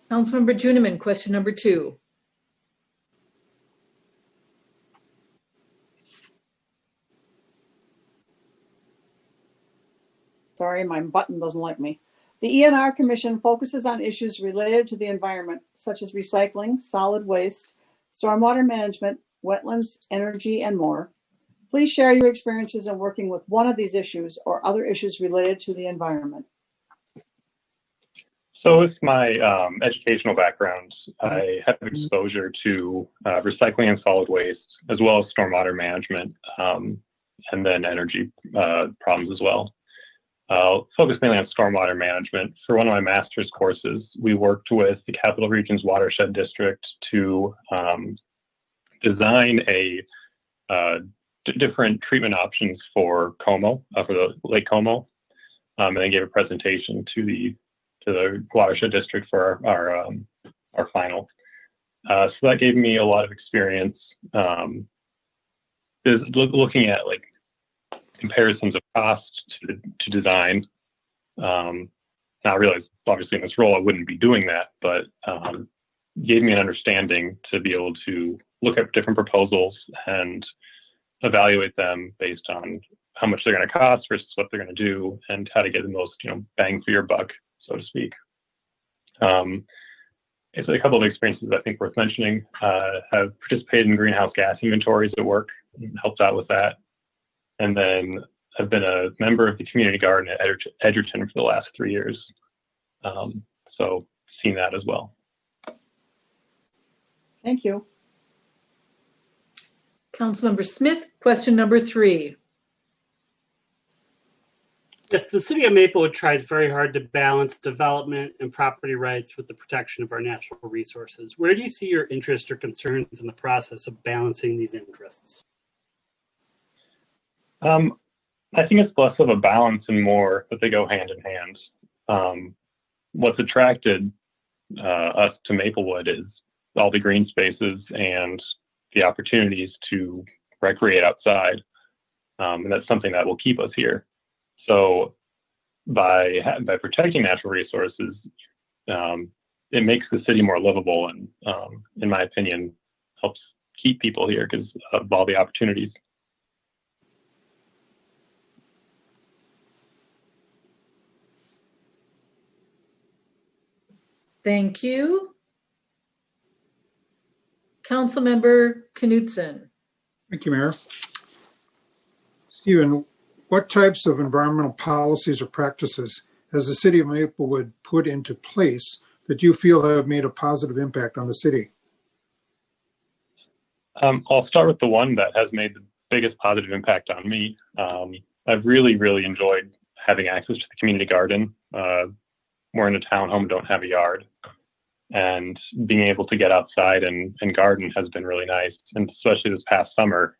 Councilmember Juniman, question number 2. Sorry, my button doesn't like me. The ENR Commission focuses on issues related to the environment, such as recycling, solid waste, stormwater management, wetlands, energy, and more. Please share your experiences in working with one of these issues or other issues related to the environment. So with my educational background, I have exposure to recycling and solid waste, as well as stormwater management, and then energy problems as well. I'll focus mainly on stormwater management. For one of my master's courses, we worked with the Capital Region's Watershed District to design different treatment options for Como, for the Lake Como, and then gave a presentation to the Watershed District for our final. So that gave me a lot of experience looking at like comparisons of cost to design. Now I realize obviously in this role I wouldn't be doing that, but gave me an understanding to be able to look at different proposals and evaluate them based on how much they're going to cost versus what they're going to do and how to get the most bang for your buck, so to speak. It's a couple of experiences I think worth mentioning. Have participated in greenhouse gas inventories at work, helped out with that. And then I've been a member of the community garden at Edgerton for the last 3 years. So seen that as well. Thank you. Councilmember Smith, question number 3. Yes, the city of Maplewood tries very hard to balance development and property rights with the protection of our natural resources. Where do you see your interest or concerns in the process of balancing these interests? I think it's less of a balance and more that they go hand in hand. What's attracted us to Maplewood is all the green spaces and the opportunities to recreate outside. And that's something that will keep us here. So by protecting natural resources, it makes the city more livable and, in my opinion, helps keep people here because of all the opportunities. Thank you. Councilmember Knudsen. Thank you, Mayor. Stephen, what types of environmental policies or practices has the city of Maplewood put into place that you feel have made a positive impact on the city? I'll start with the one that has made the biggest positive impact on me. I've really enjoyed having access to the community garden. We're in a townhome, don't have a yard. And being able to get outside and garden has been really nice. And especially this past summer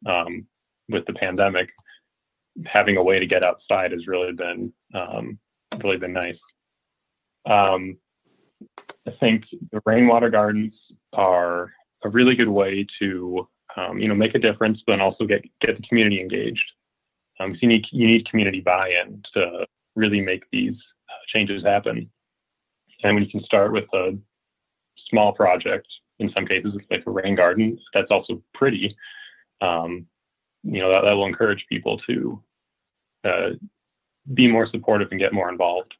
with the pandemic, having a way to get outside has really been nice. I think the rainwater gardens are a really good way to make a difference, but then also get the community engaged. So you need community buy-in to really make these changes happen. And when you can start with a small project, in some cases it's like a rain garden, that's also pretty. That will encourage people to be more supportive and get more involved.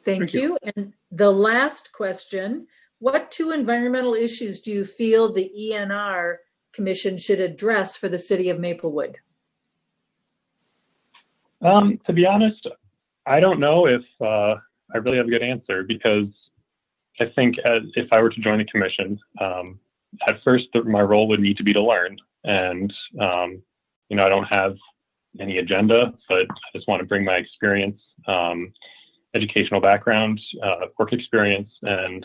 Thank you. And the last question, what 2 environmental issues do you feel the ENR Commission should address for the city of Maplewood? To be honest, I don't know if I really have a good answer, because I think if I were to join the commission, at first my role would need to be to learn. And, I don't have any agenda, but I just want to bring my experience, educational background, work experience, and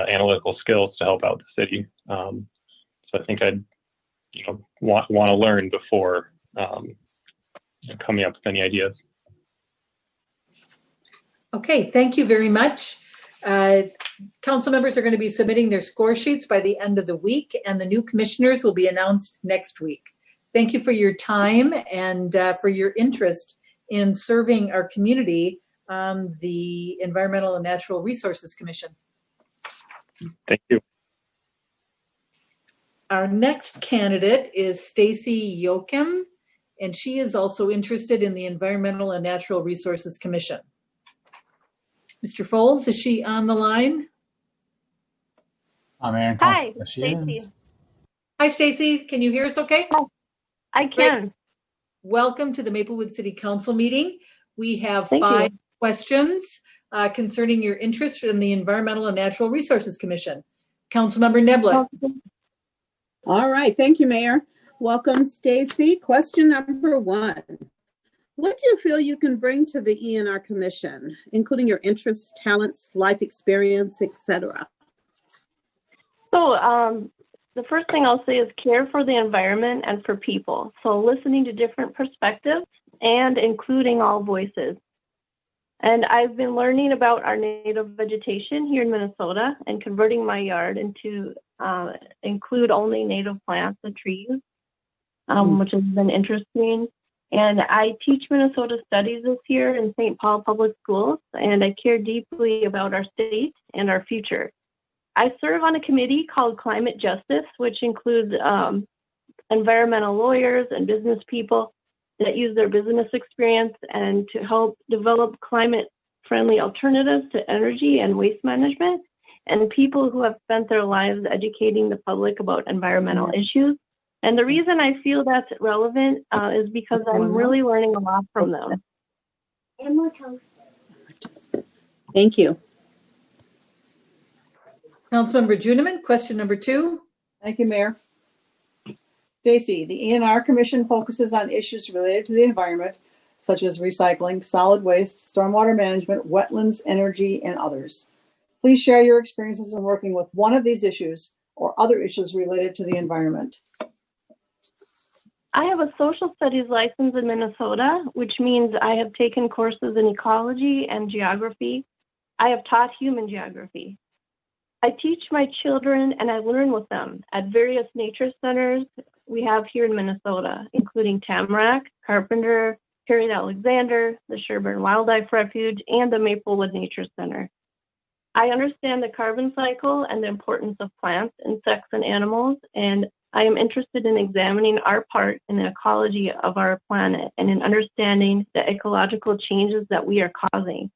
analytical skills to help out the city. So I think I'd, want to learn before coming up with any ideas. Okay, thank you very much. Council members are going to be submitting their score sheets by the end of the week, and the new commissioners will be announced next week. Thank you for your time and for your interest in serving our community on the Environmental and Natural Resources Commission. Thank you. Our next candidate is Stacy Yoakum, and she is also interested in the Environmental and Natural Resources Commission. Mr. Foles, is she on the line? Mayor and Hi, Council, she is. Stacy. Hi, Stacy. Can you hear us okay? I can. Welcome to the Maplewood City Council meeting. We have Thank 5 you. questions concerning your interest in the Environmental and Natural Resources Commission. Councilmember Neblett. All right, thank you, Mayor. Welcome, Stacy. Question number 1. What do you feel you can bring to the ENR Commission, including your interests, talents, life experience, etc.? So the first thing I'll say is care for the environment and for people. So listening to different perspectives and including all voices. And I've been learning about our native vegetation here in Minnesota and converting my yard into include only native plants and trees, which has been interesting. And I teach Minnesota Studies this year in St. Paul Public Schools, and I care deeply about our state and our future. I serve on a committee called Climate Justice, which includes environmental lawyers and business people that use their business experience and to help develop climate-friendly alternatives to energy and waste management, and people who have spent their lives educating the public about environmental issues. And the reason I feel that's relevant is because I'm really learning a lot from them. Thank you. Councilmember Juniman, question number 2. Thank you, Mayor. Stacy, the ENR Commission focuses on issues related to the environment, such as recycling, solid waste, stormwater management, wetlands, energy, and others. Please share your experiences in working with one of these issues or other issues related to the environment. I have a social studies license in Minnesota, which means I have taken courses in ecology and geography. I have taught human geography. I teach my children and I learn with them at various nature centers we have here in Minnesota, including Tamarack, Carpenter, Harriet Alexander, the Sherburne Wildlife Refuge, and the Maplewood Nature Center. I understand the carbon cycle and the importance of plants, insects, and animals, and I am interested in examining our part in the ecology of our planet and in understanding the ecological changes that we are causing.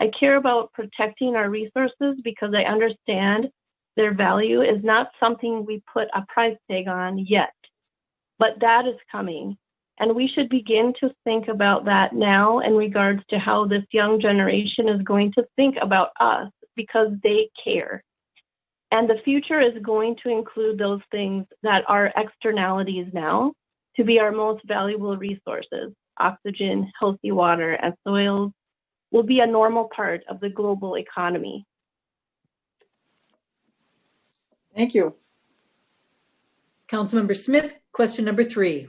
I care about protecting our resources because I understand their value is not something we put a price tag on yet, but that is coming. And we should begin to think about that now in regards to how this young generation is going to think about us because they care. And the future is going to include those things that are externalities now to be our most valuable resources. Oxygen, healthy water, and soils will be a normal part of the global economy. Thank you. Councilmember Smith, question number 3.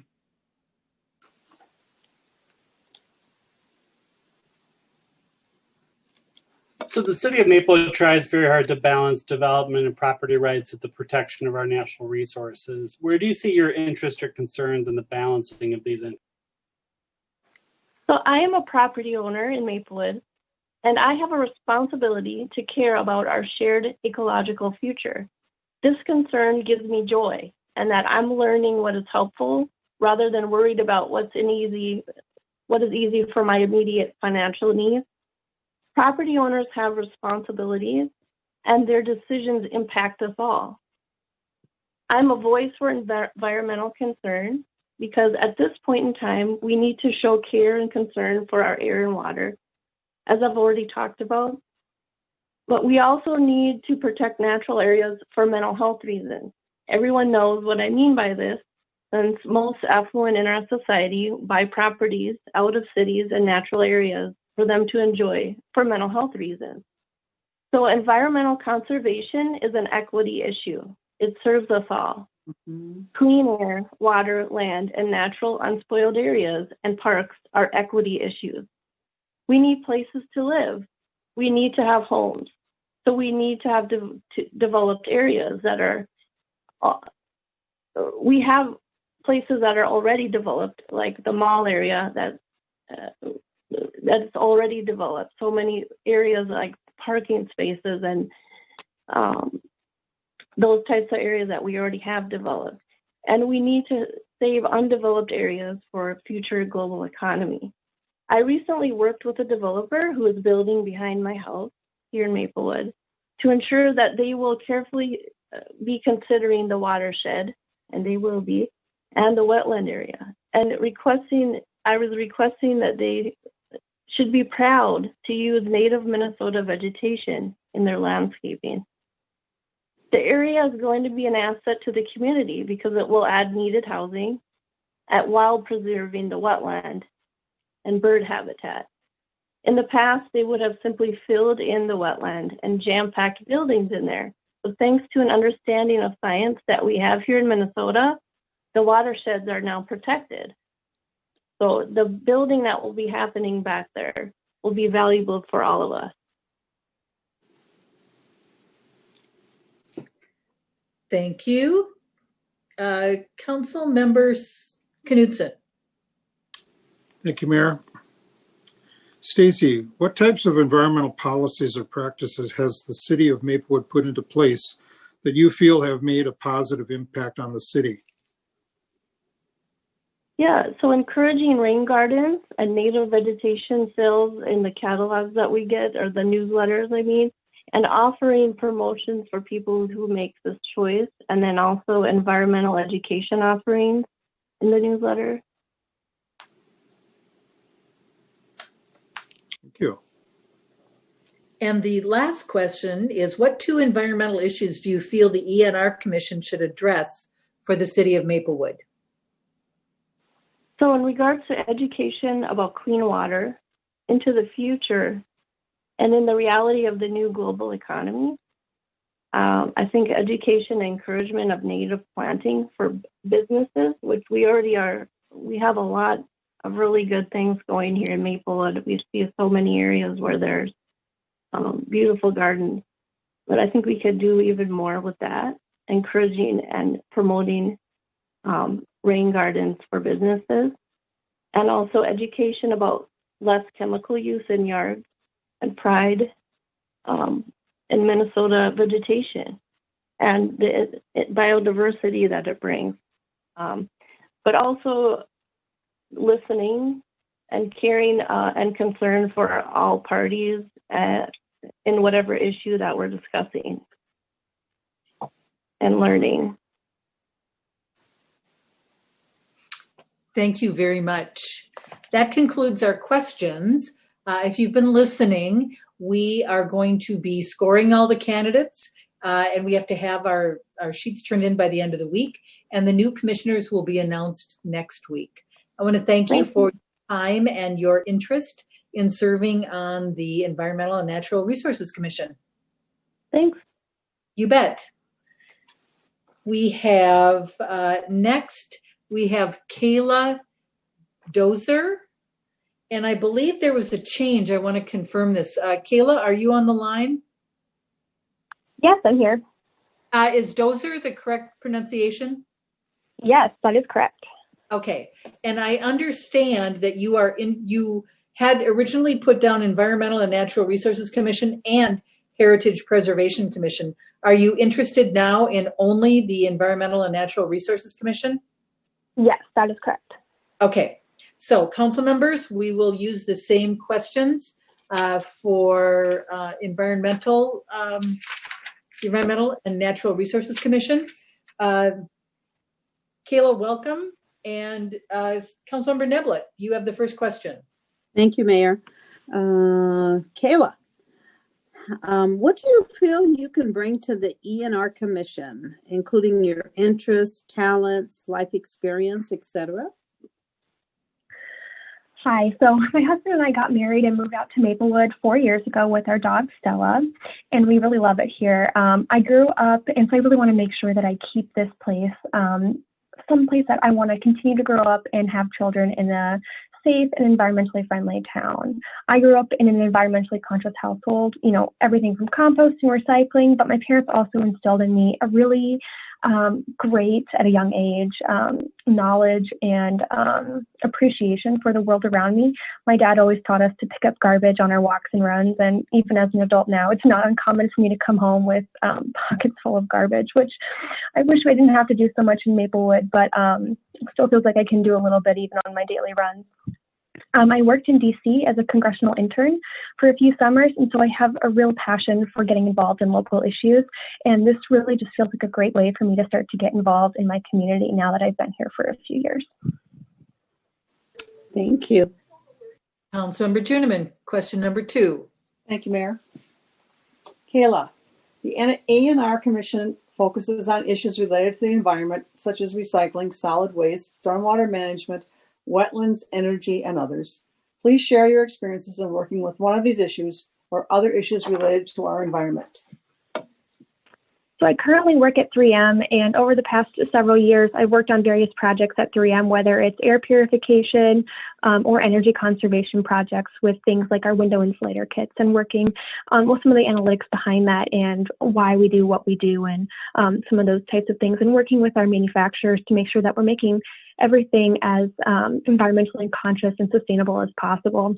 So the city of Maplewood tries very hard to balance development and property rights with the protection of our national resources. Where do you see your interest or concerns in the balancing of these interests? So I am a property owner in Maplewood, and I have a responsibility to care about our shared ecological future. This concern gives me joy, and that I'm learning what is helpful rather than worried about what is easy for my immediate financial needs. Property owners have responsibilities, and their decisions impact us all. I'm a voice for environmental concern because at this point in time, we need to show care and concern for our air and water, as I've already talked about. But we also need to protect natural areas for mental health reasons. Everyone knows what I mean by this, since most affluent in our society buy properties out of cities and natural areas for them to enjoy for mental health reasons. So environmental conservation is an equity issue. It serves us all. Clean air, water, land, and natural unspoiled areas and parks are equity issues. We need places to live. We need to have homes. So we need to have developed areas that are, we have places that are already developed, like the mall area that's already developed. So many areas like parking spaces and those types of areas that we already have developed. And we need to save undeveloped areas for a future global economy. I recently worked with a developer who is building behind my house here in Maplewood to ensure that they will carefully be considering the watershed, and they will be, and the wetland area. And I was requesting that they should be proud to use native Minnesota vegetation in their landscaping. The area is going to be an asset to the community because it will add needed housing while preserving the wetland and bird habitat. In the past, they would have simply filled in the wetland and jam-packed buildings in there. But thanks to an understanding of science that we have here in Minnesota, the watersheds are now protected. So the building that will be happening back there will be valuable for all of us. Thank you. Council members Knudsen. Thank you, Mayor. Stacy, what types of environmental policies or practices has the city of Maplewood put into place that you feel have made a positive impact on the city? Yeah, so encouraging rain gardens and native vegetation sales in the catalogs that we get, or the newsletters, I mean, and offering promotions for people who make this choice, and then also environmental education offerings in the newsletter. Thank you. And the last question is, what 2 environmental issues do you feel the ENR Commission should address for the city of Maplewood? So in regards to education about clean water into the future and in the reality of the new global economy, I think education and encouragement of native planting for businesses, which we already are, we have a lot of really good things going here in Maplewood. We see so many areas where there's beautiful gardens, but I think we could do even more with that, encouraging and promoting rain gardens for businesses, and also education about less chemical use in yards and pride in Minnesota vegetation and the biodiversity that it brings. But also listening and caring and concern for all parties in whatever issue that we're discussing and learning. Thank you very much. That concludes our questions. If you've been listening, we are going to be scoring all the candidates, and we have to have our sheets turned in by the end of the week, and the new commissioners will be announced next week. I want to thank you for your time and your interest in serving on the Environmental and Natural Resources Commission. Thanks. You bet. We have next, we have Kayla Dozer, and I believe there was a change. I want to confirm this. Kayla, are you on the line? Yes, I'm here. Is Dozer the correct pronunciation? Yes, that is correct. Okay, and I understand that you had originally put down Environmental and Natural Resources Commission and Heritage Preservation Commission. Are you interested now in only the Environmental and Natural Resources Commission? Yes, that is correct. Okay, so council members, we will use the same questions for Environmental and Natural Resources Commission. Kayla, welcome. And Councilmember Neblett, you have the first question. Thank you, Mayor. Kayla, what do you feel you can bring to the ENR Commission, including your interests, talents, life experience, etc.? Hi, so my husband and I got married and moved out to Maplewood 4 years ago with our dog, Stella, and we really love it here. I grew up, and so I really want to make sure that I keep this place someplace that I want to continue to grow up and have children in a safe and environmentally friendly town. I grew up in an environmentally conscious household, you know, everything from composting, recycling, but my parents also instilled in me a really great, at a young age, knowledge and appreciation for the world around me. My dad always taught us to pick up garbage on our walks and runs, and even as an adult now, it's not uncommon for me to come home with pockets full of garbage, which I wish I didn't have to do so much in Maplewood, but it still feels like I can do a little bit even on my daily runs. I worked in DC as a congressional intern for a few summers, and so I have a real passion for getting involved in local issues. And this really just feels like a great way for me to start to get involved in my community now that I've been here for a few years. Thank you. Councilmember Juniman, question number 2. Thank you, Mayor. Kayla, the A&R Commission focuses on issues related to the environment, such as recycling, solid waste, stormwater management, wetlands, energy, and others. Please share your experiences in working with one of these issues or other issues related to our environment. So I currently work at 3M, and over the past several years, I've worked on various projects at 3M, whether it's air purification or energy conservation projects with things like our window insulator kits, and working with some of the analytics behind that and why we do what we do, and some of those types of things, and working with our manufacturers to make sure that we're making everything as environmentally conscious and sustainable as possible.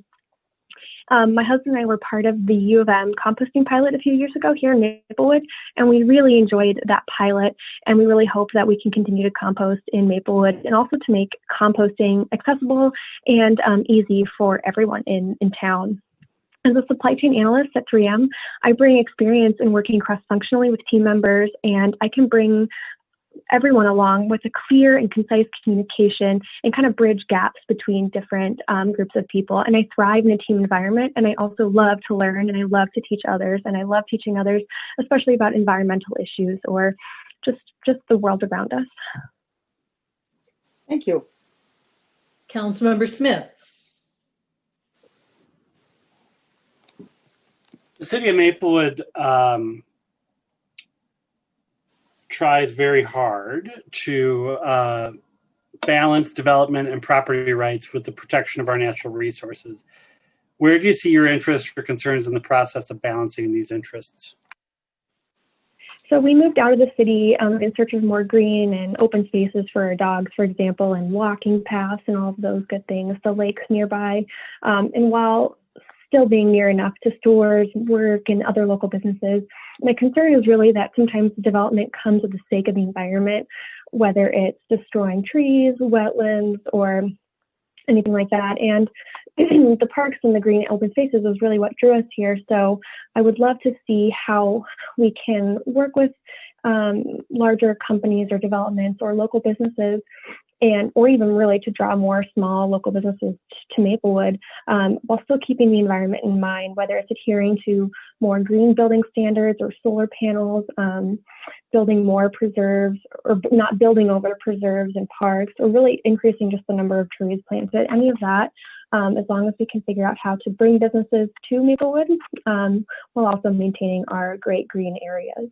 My husband and I were part of the U of M composting pilot a few years ago here in Maplewood, and we really enjoyed that pilot, and we really hope that we can continue to compost in Maplewood and also to make composting accessible and easy for everyone in town. As a supply chain analyst at 3M, I bring experience in working cross-functionally with team members, and I can bring everyone along with a clear and concise communication and kind of bridge gaps between different groups of people. And I thrive in a team environment, and I also love to learn, and I love to teach others, and I love teaching others, especially about environmental issues or just the world around us. Thank you. Councilmember Smith. The city of Maplewood tries very hard to balance development and property rights with the protection of our natural resources. Where do you see your interest or concerns in the process of balancing these interests? So we moved out of the city in search of more green and open spaces for our dogs, for example, and walking paths and all of those good things, the lakes nearby. And while still being near enough to stores, work, and other local businesses, my concern is really that sometimes development comes at the sake of the environment, whether it's destroying trees, wetlands, or anything like that. And the parks and the green open spaces is really what drew us here. So I would love to see how we can work with larger companies or developments or local businesses, and or even really to draw more small local businesses to Maplewood, while still keeping the environment in mind, whether it's adhering to more green building standards or solar panels, building more preserves, or not building over preserves and parks, or really increasing just the number of trees planted, any of that, as long as we can figure out how to bring businesses to Maplewood, while also maintaining our great green areas.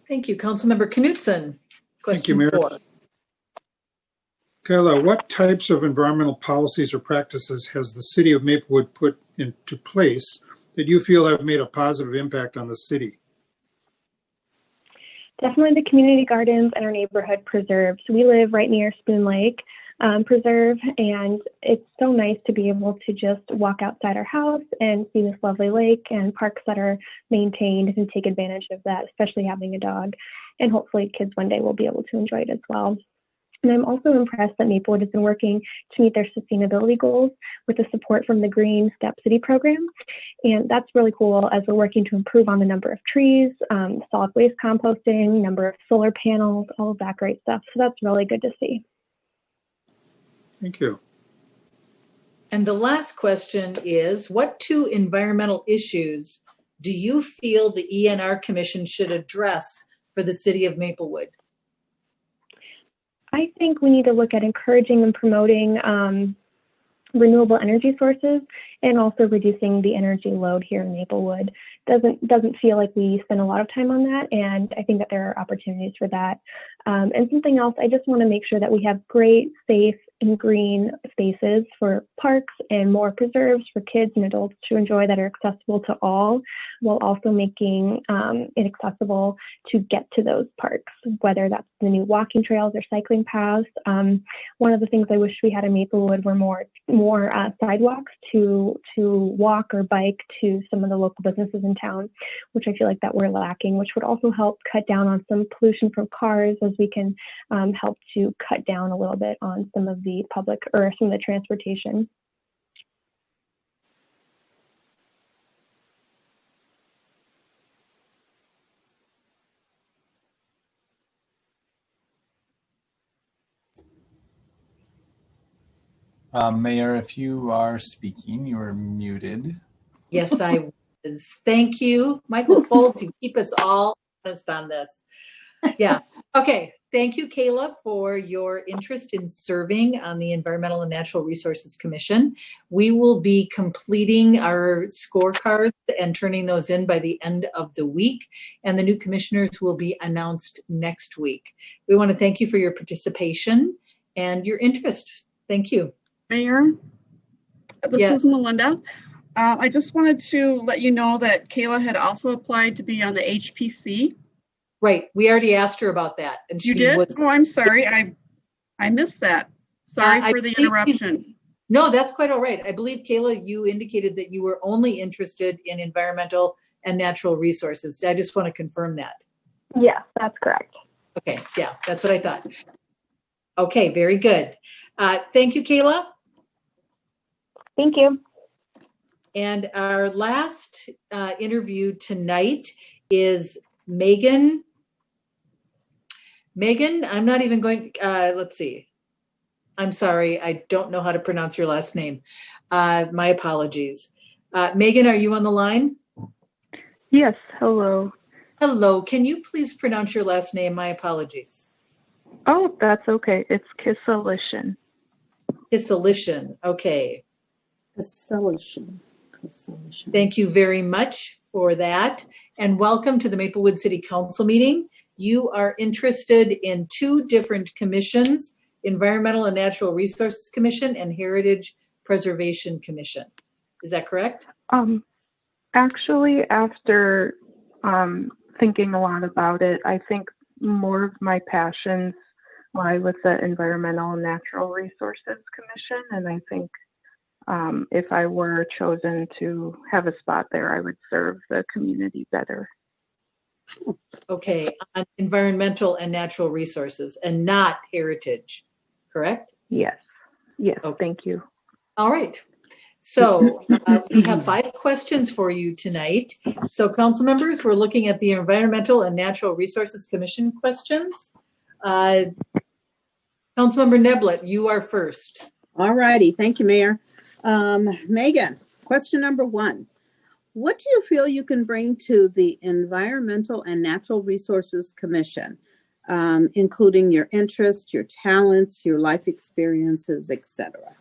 Thank you. Councilmember Knutson. Thank you, Mayor. 4. Kayla, what types of environmental policies or practices has the city of Maplewood put into place that you feel have made a positive impact on the city? Definitely the community gardens and our neighborhood preserves. We live right near Spoon Lake Preserve, and it's so nice to be able to just walk outside our house and see this lovely lake and parks that are maintained, and take advantage of that, especially having a dog. And hopefully kids one day will be able to enjoy it as well. And I'm also impressed that Maplewood has been working to meet their sustainability goals with the support from the Green Step City program. And that's really cool, as we're working to improve on the number of trees, solid waste composting, number of solar panels, all of that great stuff. So that's really good to see. Thank you. And the last question is, what 2 environmental issues do you feel the ENR Commission should address for the city of Maplewood? I think we need to look at encouraging and promoting renewable energy sources, and also reducing the energy load here in Maplewood. Doesn't feel like we spend a lot of time on that, and I think that there are opportunities for that. And something else, I just want to make sure that we have great, safe, and green spaces for parks and more preserves for kids and adults to enjoy that are accessible to all, while also making it accessible to get to those parks, whether that's the new walking trails or cycling paths. One of the things I wish we had in Maplewood were more sidewalks to walk or bike to some of the local businesses in town, which I feel like that we're lacking, which would also help cut down on some pollution from cars, as we can help to cut down a little bit on some of the public or some of the transportation. Mayor, if you are speaking, you are muted. Yes, I was. Thank you, Michael Foltz. You keep us all honest on this. Yeah. Okay. Thank you, Kayla, for your interest in serving on the Environmental and Natural Resources Commission. We will be completing our scorecards and turning those in by the end of the week, and the new commissioners will be announced next week. We want to thank you for your participation and your interest. Thank you. Mayor, this is Melinda. I just wanted to let you know that Kayla had also applied to be on the HPC. Right. We already asked her about that. And you did? Oh, I'm sorry. I missed that. Sorry for the interruption. No, that's quite all right. I believe, Kayla, you indicated that you were only interested in environmental and natural resources. I just want to confirm that. Yeah, that's correct. Okay. Yeah, that's what I thought. Okay, very good. Thank you, Kayla. Thank you. And our last interview tonight is Megan. Megan, I'm not even going, let's see. I'm sorry, I don't know how to pronounce your last name. My apologies. Megan, are you on the line? Yes, hello. Hello, can you please pronounce your last name? My apologies. Oh, that's okay. It's Kissalishin. Kissalishin, okay. Kissalishin. Thank you very much for that. And welcome to the Maplewood City Council meeting. You are interested in two different commissions, Environmental and Natural Resources Commission and Heritage Preservation Commission. Is that correct? Actually, after thinking a lot about it, I think more of my passions lie with the Environmental and Natural Resources Commission, and I think if I were chosen to have a spot there, I would serve the community better. Okay, on environmental and natural resources and not heritage, correct? Yes, yes, okay. Thank you. All right. So we have 5 questions for you tonight. So council members, we're looking at the Environmental and Natural Resources Commission questions. Councilmember Neblett, you are first. All righty. Thank you, Mayor. Megan, question number 1. What do you feel you can bring to the Environmental and Natural Resources Commission, including your interests, your talents, your life experiences, etc.?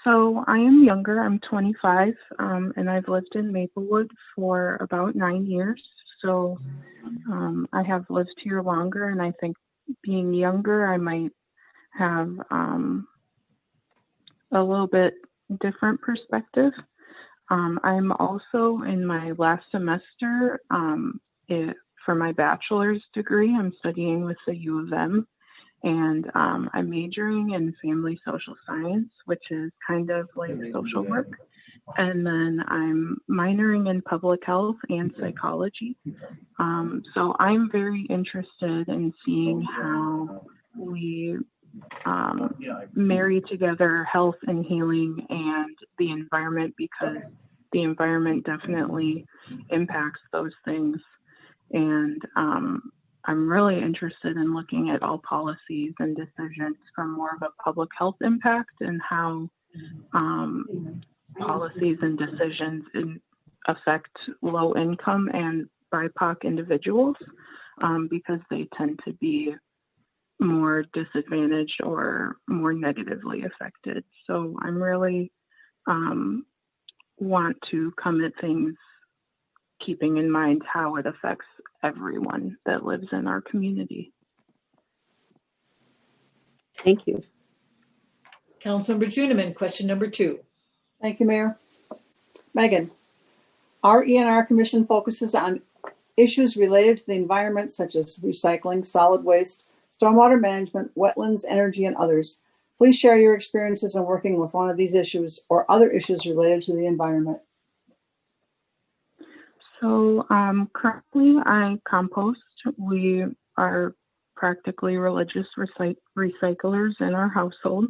So I am younger. I'm 25, and I've lived in Maplewood for about 9 years. So I have lived here longer, and I think being younger, I might have a little bit different perspective. I'm also in my last semester for my bachelor's degree. I'm studying with the U of M, and I'm majoring in family social science, which is kind of like social work. And then I'm minoring in public health and psychology. So I'm very interested in seeing how we marry together health and healing and the environment, because the environment definitely impacts those things. And I'm really interested in looking at all policies and decisions from more of a public health impact, and how policies and decisions affect low income and BIPOC individuals, because they tend to be more disadvantaged or more negatively affected. So I'm really want to come at things keeping in mind how it affects everyone that lives in our community. Thank you. Councilmember Juniman, question number 2. Thank you, Mayor. Megan, our ENR Commission focuses on issues related to the environment, such as recycling, solid waste, stormwater management, wetlands, energy, and others. Please share your experiences in working with one of these issues or other issues related to the environment. So currently I compost We are practically religious recyclers in our household.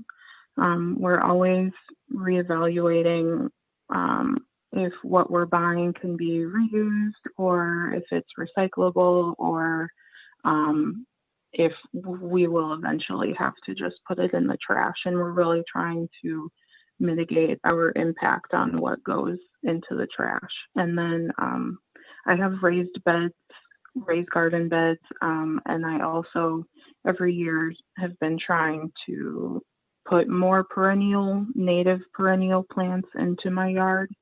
We're always reevaluating if what we're buying can be reused or if it's recyclable, or if we will eventually have to just put it in the trash. And we're really trying to mitigate our impact on what goes into the trash. And then I have raised garden beds, and I also every year have been trying to put more native perennial plants into my yard.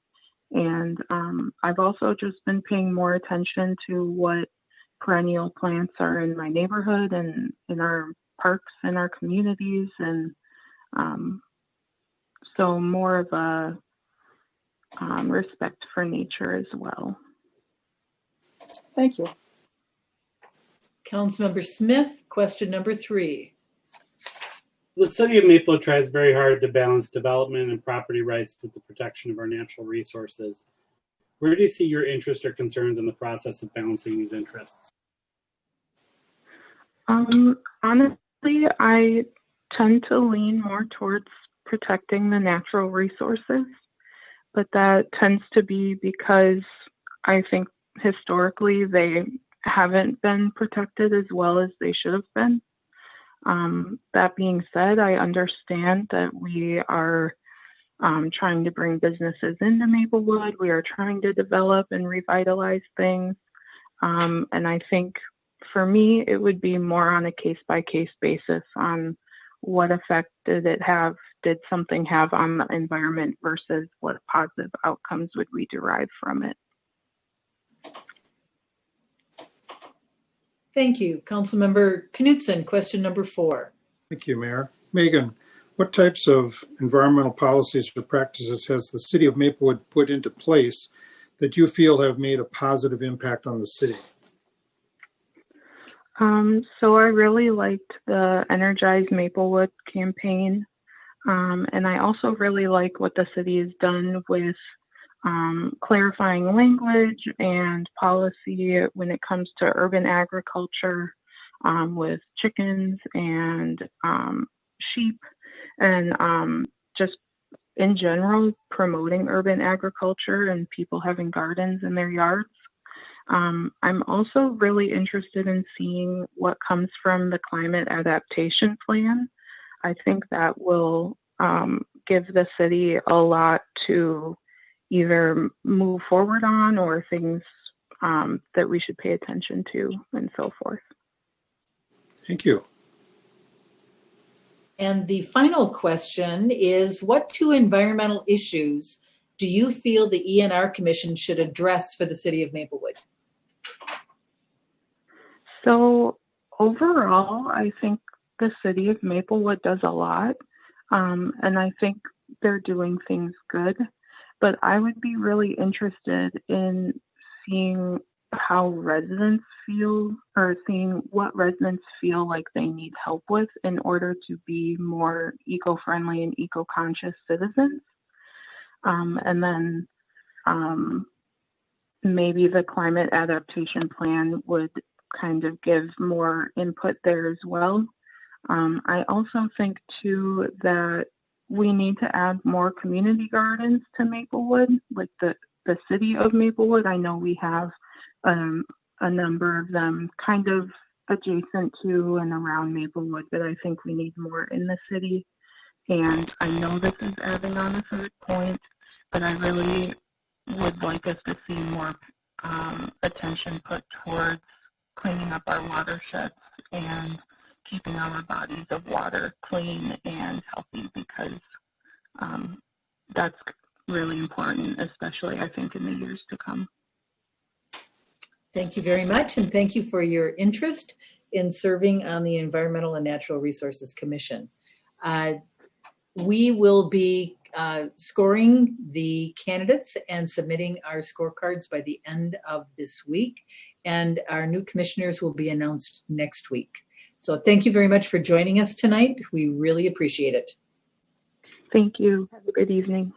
And I've also just been paying more attention to what perennial plants are in my neighborhood and in our parks and our communities. And so more of a respect for nature as well. Thank you. Councilmember Smith, question number 3. The city of Maplewood tries very hard to balance development and property rights with the protection of our natural resources. Where do you see your interest or concerns in the process of balancing these interests? Honestly, I tend to lean more towards protecting the natural resources, but that tends to be because I think historically they haven't been protected as well as they should have been. That being said, I understand that we are trying to bring businesses into Maplewood. We are trying to develop and revitalize things. And I think for me, it would be more on a case-by-case basis on what effect did something have on the environment versus what positive outcomes would we derive from it. Thank you. Councilmember Knutson, question number 4. Thank you, Mayor. Megan, what types of environmental policies or practices has the city of Maplewood put into place that you feel have made a positive impact on the city? So I really liked the Energize Maplewood campaign. And I also really like what the city has done with clarifying language and policy when it comes to urban agriculture, with chickens and sheep, and just in general promoting urban agriculture and people having gardens in their yards. I'm also really interested in seeing what comes from the climate adaptation plan. I think that will give the city a lot to either move forward on or things that we should pay attention to and so forth. Thank you. And the final question is, what 2 environmental issues do you feel the ENR Commission should address for the city of Maplewood? So overall, I think the city of Maplewood does a lot, and I think they're doing things good, but I would be really interested in seeing how residents feel, or seeing what residents feel like they need help with in order to be more eco-friendly and eco-conscious citizens. And then maybe the climate adaptation plan would kind of give more input there as well. I also think too that we need to add more community gardens to Maplewood, like the city of Maplewood. I know we have a number of them kind of adjacent to and around Maplewood, but I think we need more in the city. And I know this is adding on a third point, but I really would like us to see more attention put towards cleaning up our watersheds and keeping our bodies of water clean and healthy, because that's really important, especially I think in the years to come. Thank you very much, and thank you for your interest in serving on the Environmental and Natural Resources Commission. We will be scoring the candidates and submitting our scorecards by the end of this week, and our new commissioners will be announced next week. So thank you very much for joining us tonight. We really appreciate it. Thank you. Have a good evening.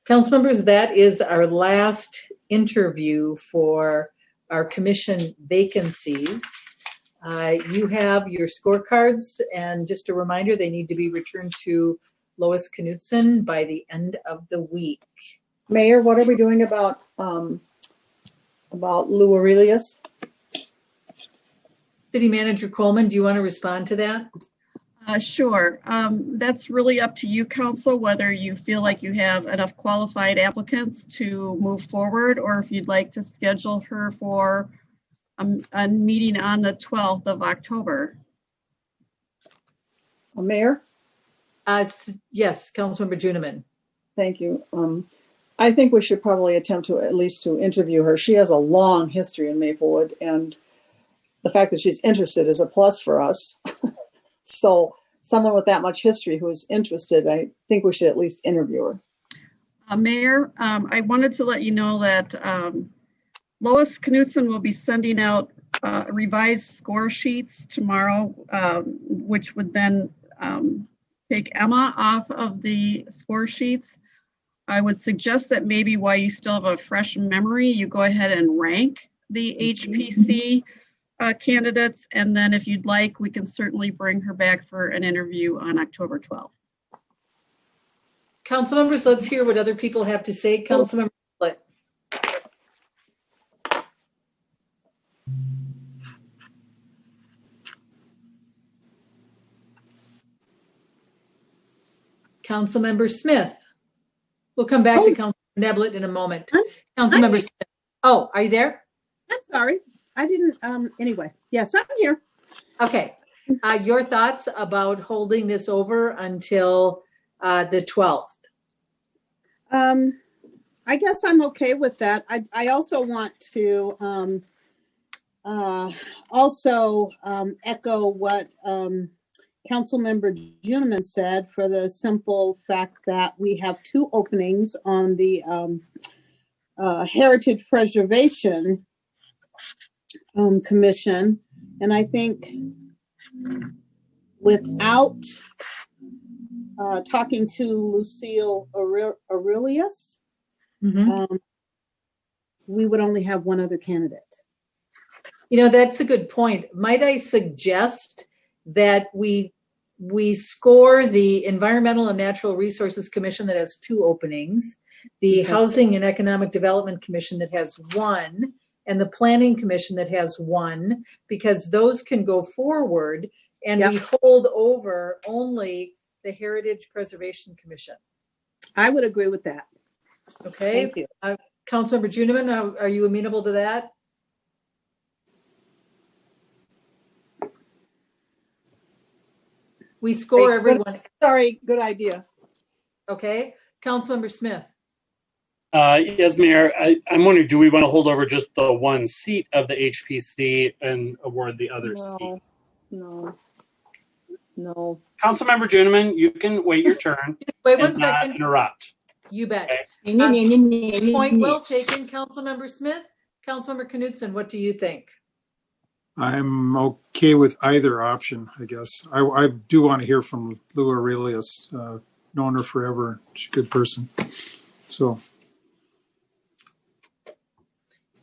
Council members, that is our last interview for our commission vacancies. You have your scorecards, and just a reminder, they need to be returned to Lois Knutson by the end of the week. Mayor, what are we doing about Lou Aurelius? City Manager Coleman, do you want to respond to that? Sure. That's really up to you, council, whether you feel like you have enough qualified applicants to move forward, or if you'd like to schedule her for a meeting on the 12th of October. Mayor? Yes, Councilmember Juniman. Thank you. I think we should probably attempt to at least to interview her. She has a long history in Maplewood, and the fact that she's interested is a plus for us. So someone with that much history who is interested, I think we should at least interview her. Mayor, I wanted to let you know that Lois Knutson will be sending out revised score sheets tomorrow, which would then take Emma off of the score sheets. I would suggest that maybe while you still have a fresh memory, you go ahead and rank the HPC candidates, and then if you'd like, we can certainly bring her back for an interview on October 12th. Council members, let's hear what other people have to say. Councilmember Split. Councilmember Smith. We'll come back to Councilmember Neblett in a moment. Councilmember Smith. Oh, are you there? I'm sorry. I didn't, anyway. Yes, I'm here. Okay. Your thoughts about holding this over until the 12th? I guess I'm okay with that. I also want to echo what Councilmember Juniman said, for the simple fact that we have two openings on the Heritage Preservation Commission. And I think without talking to Lucille Aurelius, we would only have one other candidate. You know, that's a good point. Might I suggest that we score the Environmental and Natural Resources Commission that has two openings, the Housing and Economic Development Commission that has one, and the Planning Commission that has one, because those can go forward, and we hold over only the Heritage Preservation Commission. I would agree with that. Okay. Thank you. Councilmember Juniman, are you amenable to that? We score everyone. Sorry, good idea. Okay. Councilmember Smith. Yes, Mayor. I'm wondering, do we want to hold over just the one seat of the HPC and award the other seat? No. Councilmember Juniman, you can wait your turn. Wait one second. Interrupt. You bet. Okay. Point well taken, Councilmember Smith. Councilmember Knutson, what do you think? I'm okay with either option, I guess. I do want to hear from Lou Aurelius. Known her forever. She's a good person. So.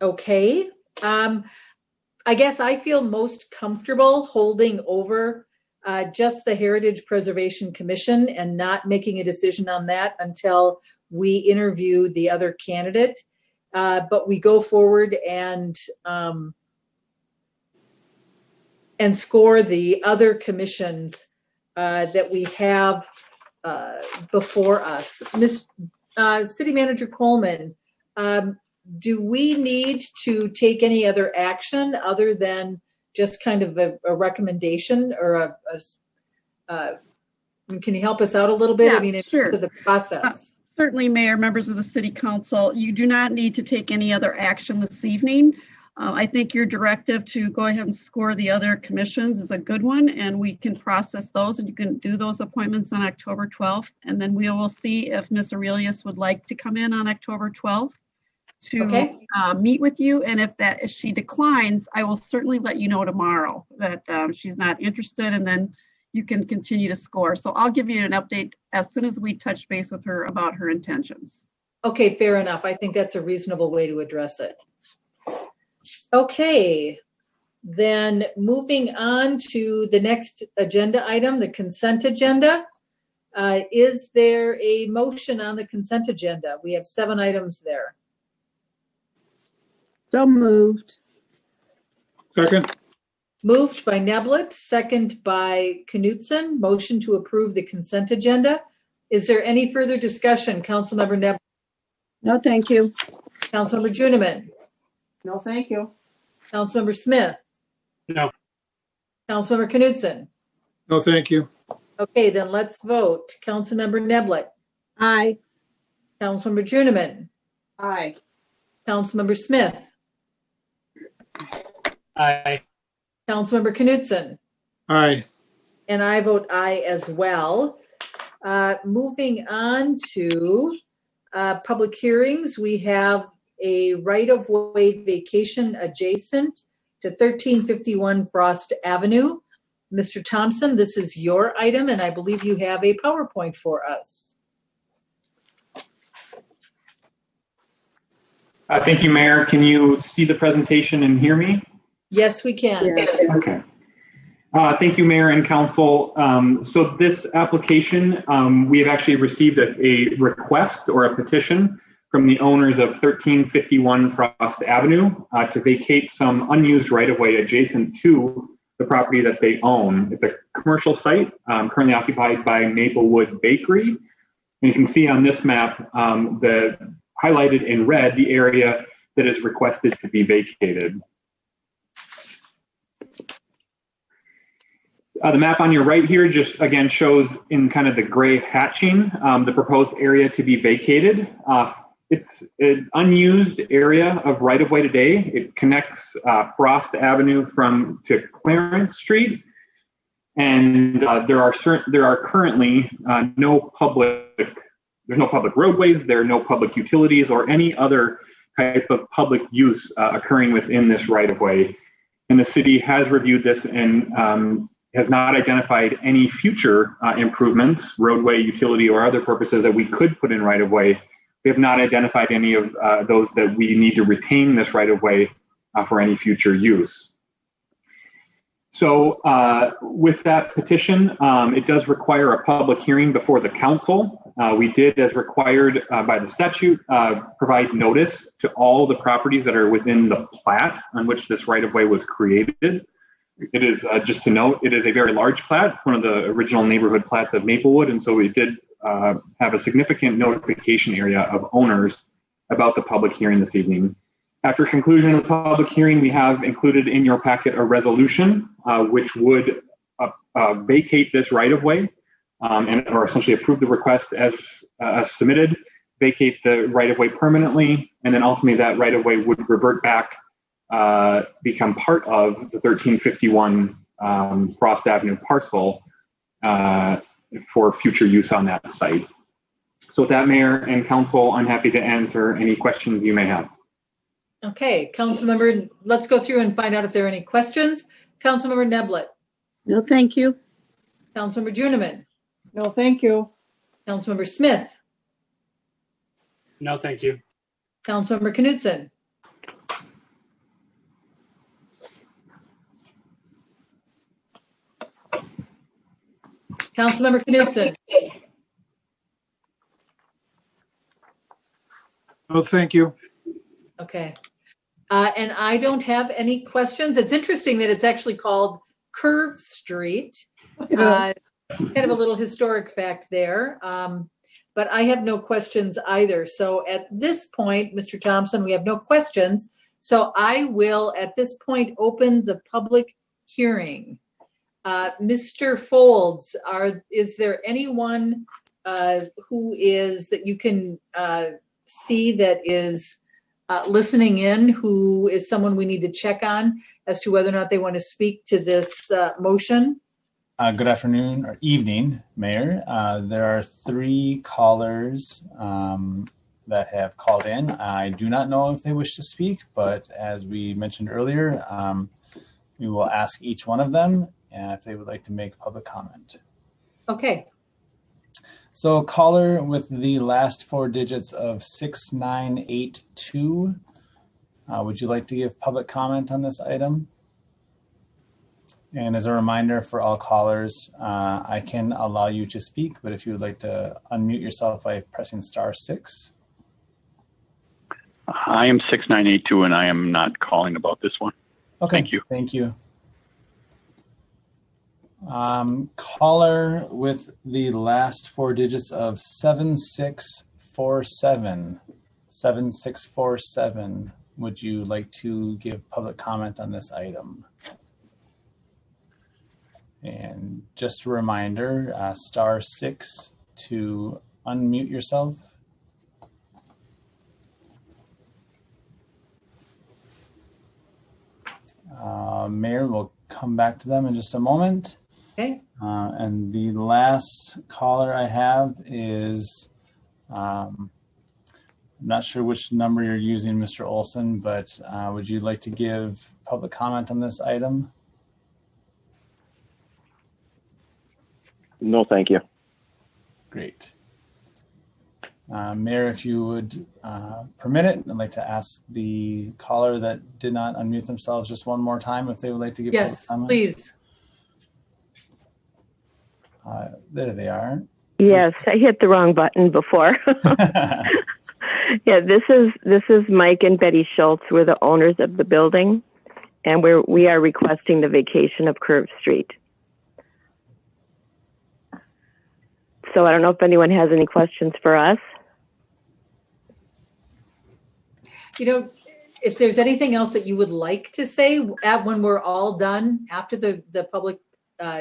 Okay. I guess I feel most comfortable holding over just the Heritage Preservation Commission and not making a decision on that until we interview the other candidate. But we go forward and score the other commissions that we have before us. City Manager Coleman, do we need to take any other action other than just kind of a recommendation or can you help us out a little bit? Yeah, I mean, sure. the process. Certainly, Mayor, members of the City Council, you do not need to take any other action this evening. I think your directive to go ahead and score the other commissions is a good one, and we can process those, and you can do those appointments on October 12th. And then we will see if Ms. Aurelius would like to come in on October 12th to meet with you. And if she declines, I will certainly let you know tomorrow that she's not interested, and then you can continue to score. So I'll give you an update as soon as we touch base with her about her intentions. Okay, fair enough. I think that's a reasonable way to address it. Okay, then moving on to the next agenda item, the consent agenda. Is there a motion on the consent agenda? We have 7 items there. So moved. Second. Moved by Neblett, second by Knutson. Motion to approve the consent agenda. Is there any further discussion? Councilmember Neblett. No, thank you. Councilmember Juniman. No, thank you. Councilmember Smith. No. Councilmember Knutson. No, thank you. Okay, then let's vote. Councilmember Neblett. Aye. Councilmember Juniman. Aye. Councilmember Smith. Aye. Councilmember Knutson. Aye. And I vote aye as well. Moving on to public hearings, we have a right-of-way vacation adjacent to 1351 Frost Avenue. Mr. Thompson, this is your item, and I believe you have a PowerPoint for us. Thank you, Mayor. Can you see the presentation and hear me? Yes, we can. Okay. Thank you, Mayor and Council. So this application, we have actually received a request or a petition from the owners of 1351 Frost Avenue to vacate some unused right-of-way adjacent to the property that they own. It's a commercial site currently occupied by Maplewood Bakery. And you can see on this map, the highlighted in red, the area that is requested to be vacated. The map on your right here just again shows in kind of the gray hatching the proposed area to be vacated. It's an unused area of right-of-way today. It connects Frost Avenue to Clarence Street, and there are currently no public roadways. There are no public utilities or any other type of public use occurring within this right-of-way. And the city has reviewed this and has not identified any future improvements, roadway, utility, or other purposes that we could put in right-of-way. We have not identified any of those that we need to retain this right-of-way for any future use. So with that petition, it does require a public hearing before the council. We did, as required by the statute, provide notice to all the properties that are within the plat on which this right-of-way was created. It is, just to note, it is a very large plat. It's one of the original neighborhood plats of Maplewood, and so we did have a significant notification area of owners about the public hearing this evening. After conclusion of the public hearing, we have included in your packet a resolution which would vacate this right-of-way or essentially approve the request as submitted, vacate the right-of-way permanently, and then ultimately that right-of-way would revert back, become part of the 1351 Frost Avenue parcel for future use on that site. So with that, Mayor and Council, I'm happy to answer any questions you may have. Okay, Councilmember, let's go through and find out if there are any questions. Councilmember Neblett. No, thank you. Councilmember Juniman. No, thank you. Councilmember Smith. No, thank you. Councilmember Knutson. Councilmember Knutson. No, thank you. Okay. And I don't have any questions. It's interesting that it's actually called Curve Street. Kind of a little historic fact there. But I have no questions either. So at this point, Mr. Thompson, we have no questions. So I will, at this point, open the public hearing. Mr. Folds, is there anyone who is that you can see that is listening in, who is someone we need to check on as to whether or not they want to speak to this motion? Good afternoon or evening, Mayor. There are 3 callers that have called in. I do not know if they wish to speak, but as we mentioned earlier, we will ask each one of them if they would like to make public comment. Okay. So caller with the last 4 digits of 6982, Would you like to give public comment on this item? And as a reminder for all callers, I can allow you to speak, but if you would like to unmute yourself by pressing *6. I am 6982 and I am not calling about this one. Okay. Thank you. Thank you. Caller with the last 4 digits of 7647. 7647. Would you like to give public comment on this item? And just a reminder, *6 to unmute yourself. Mayor, we'll come back to them in just a moment. Okay. And the last caller I have is, I'm not sure which number you're using, Mr. Olson, but would you like to give public comment on this item? No, thank you. Great. Mayor, if you would permit it, I'd like to ask the caller that did not unmute themselves just one more time if they would like to give Yes, public comment. please. There they are. Yes, I hit the wrong button before. Yeah, this is Mike and Betty Schultz. We're the owners of the building, and we are requesting the vacation of Curve Street. So I don't know if anyone has any questions for us. You know, if there's anything else that you would like to say when we're all done after the public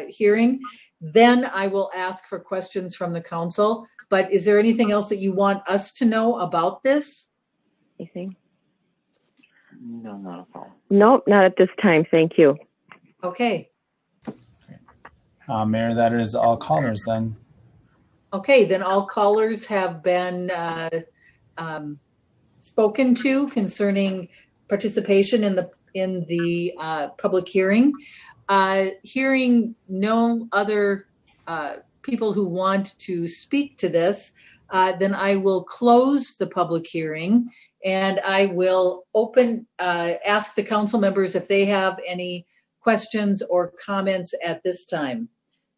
hearing, then I will ask for questions from the council. But is there anything else that you want us to know about this? Anything? No, not at all. Nope, not at this time. Thank you. Okay. Mayor, that is all callers then. Okay, then all callers have been spoken to concerning participation in the public hearing. Hearing no other people who want to speak to this, then I will close the public hearing and I will ask the council members if they have any questions or comments at this time.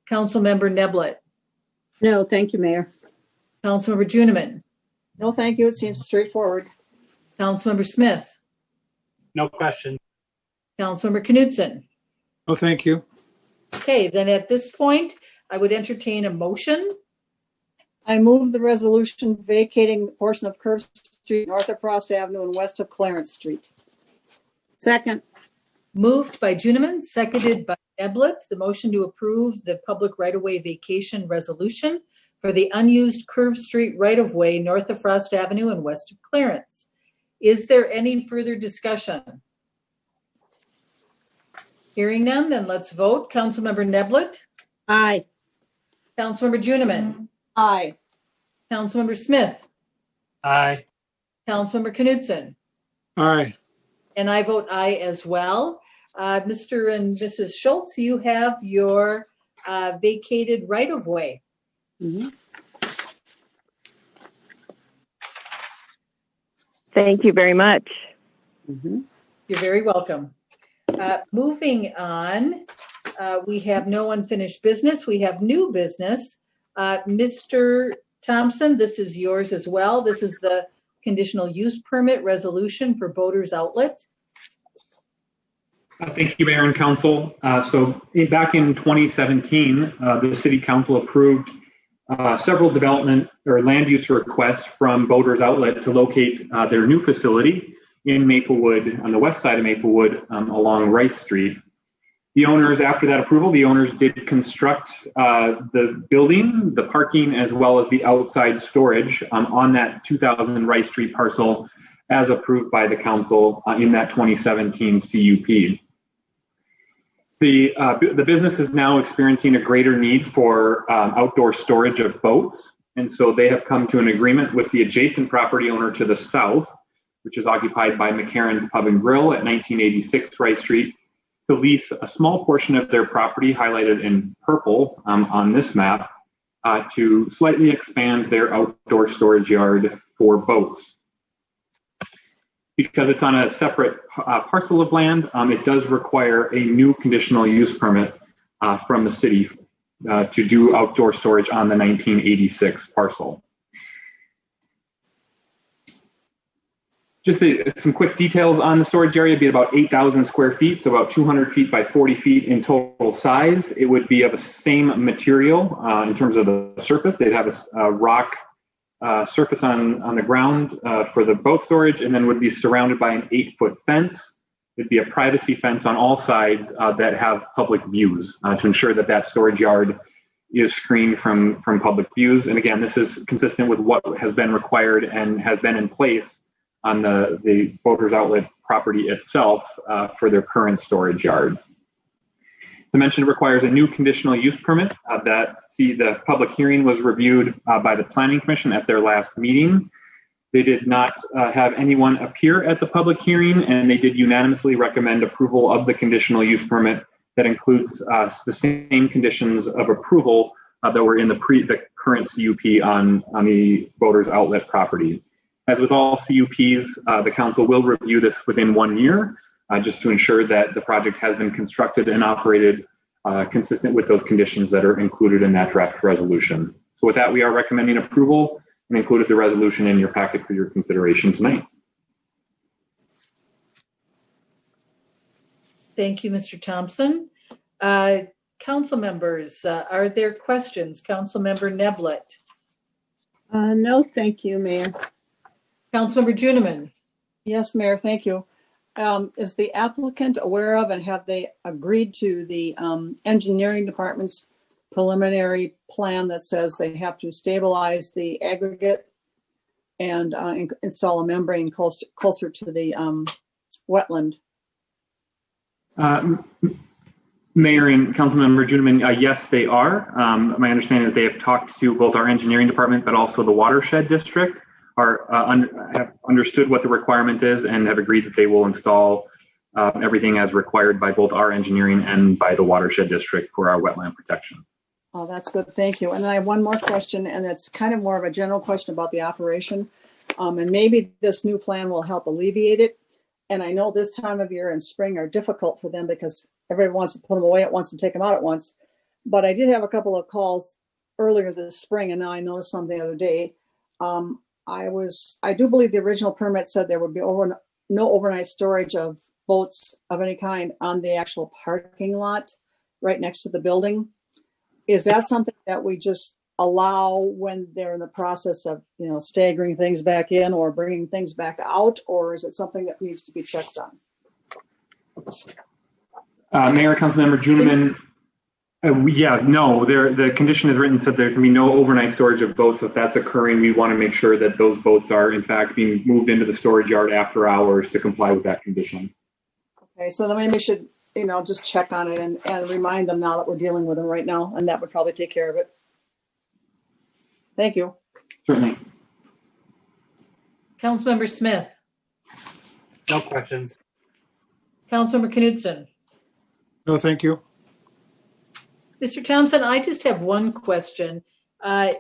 Councilmember Neblett. No, thank you, Mayor. Councilmember Juniman. No, thank you. It seems straightforward. Councilmember Smith. No question. Councilmember Knudsen. Oh, thank you. Okay, then at this point, I would entertain a motion. I move the resolution vacating the portion of Curve Street north of Frost Avenue and west of Clarence Street. Second. Moved by Juniman, seconded by Neblett. The motion to approve the public right-of-way vacation resolution for the unused Curve Street right-of-way north of Frost Avenue and west of Clarence. Is there any further discussion? Hearing none, then let's vote. Councilmember Neblett. Aye. Councilmember Juniman. Aye. Councilmember Smith. Aye. Councilmember Knudsen. Aye. And I vote aye as well. Mr. and Mrs. Schultz, you have your vacated right-of-way. Mm-hmm. Thank you very much. Mm-hmm. You're very welcome. Moving on, we have no unfinished business. We have new business. Mr. Thompson, this is yours as well. This is the conditional use permit resolution for Boaters Outlet. Thank you, Mayor and Council. Back in 2017, the City Council approved several development or land use requests from Boaters Outlet to locate their new facility in Maplewood, on the west side of Maplewood, along Rice Street. The owners, after that approval, the owners did construct the building, the parking, as well as the outside storage on that 2000 Rice Street parcel as approved by the council in that 2017 CUP. The business is now experiencing a greater need for outdoor storage of boats. And so they have come to an agreement with the adjacent property owner to the south, which is occupied by McCarran's Pub and Grill at 1986 Rice Street, to lease a small portion of their property, highlighted in purple on this map, to slightly expand their outdoor storage yard for boats. because it's on a separate parcel of land, it does require a new conditional use permit from the city to do outdoor storage on the 1986 parcel. Just some quick details on the storage area. It'd be about 8,000 square feet, so about 200 feet by 40 feet in total size. It would be of the same material in terms of the surface. They'd have a rock surface on the ground for the boat storage, and then would be surrounded by an 8-foot fence. It'd be a privacy fence on all sides that have public views to ensure that that storage yard is screened from public views. And again, this is consistent with what has been required and has been in place on the Boaters Outlet property itself for their current storage yard. The mention requires a new conditional use permit. The public hearing was reviewed by the Planning Commission at their last meeting. They did not have anyone appear at the public hearing, and they did unanimously recommend approval of the conditional use permit that includes the same conditions of approval that were in the current CUP on the Boaters Outlet property. As with all CUPs, the council will review this within 1 year, just to ensure that the project has been constructed and operated consistent with those conditions that are included in that draft resolution. So with that, we are recommending approval and included the resolution in your packet for your consideration tonight. Thank you, Mr. Thompson. Council members, are there questions? Councilmember Neblett. No, thank you, Mayor. Councilmember Juniman. Yes, Mayor, thank you. Is the applicant aware of and have they agreed to the engineering department's preliminary plan that says they have to stabilize the aggregate and install a membrane closer to the wetland? Mayor and Councilmember Juniman, yes, they are. My understanding is they have talked to both our engineering department, but also the watershed district, have understood what the requirement is and have agreed that they will install everything as required by both our engineering and by the watershed district for our wetland protection. Oh, that's good. Thank you. And I have one more question, and it's kind of more of a general question about the operation. And maybe this new plan will help alleviate it. And I know this time of year and spring are difficult for them because everybody wants to put them away at once and take them out at once. But I did have a couple of calls earlier this spring, and now I noticed something the other day. I do believe the original permit said there would be no overnight storage of boats of any kind on the actual parking lot right next to the building. Is that something that we just allow when they're in the process of, staggering things back in or bringing things back out, or is it something that needs to be checked on? Mayor, Councilmember Juniman, the condition is written so there can be no overnight storage of boats. If that's occurring, we want to make sure that those boats are in fact being moved into the storage yard after hours to comply with that condition. Okay, so then maybe we should, just check on it and remind them now that we're dealing with them right now, and that would probably take care of it. Thank you. Certainly. Councilmember Smith. No questions. Councilmember Knudsen. No, thank you. Mr. Thompson, I just have one question.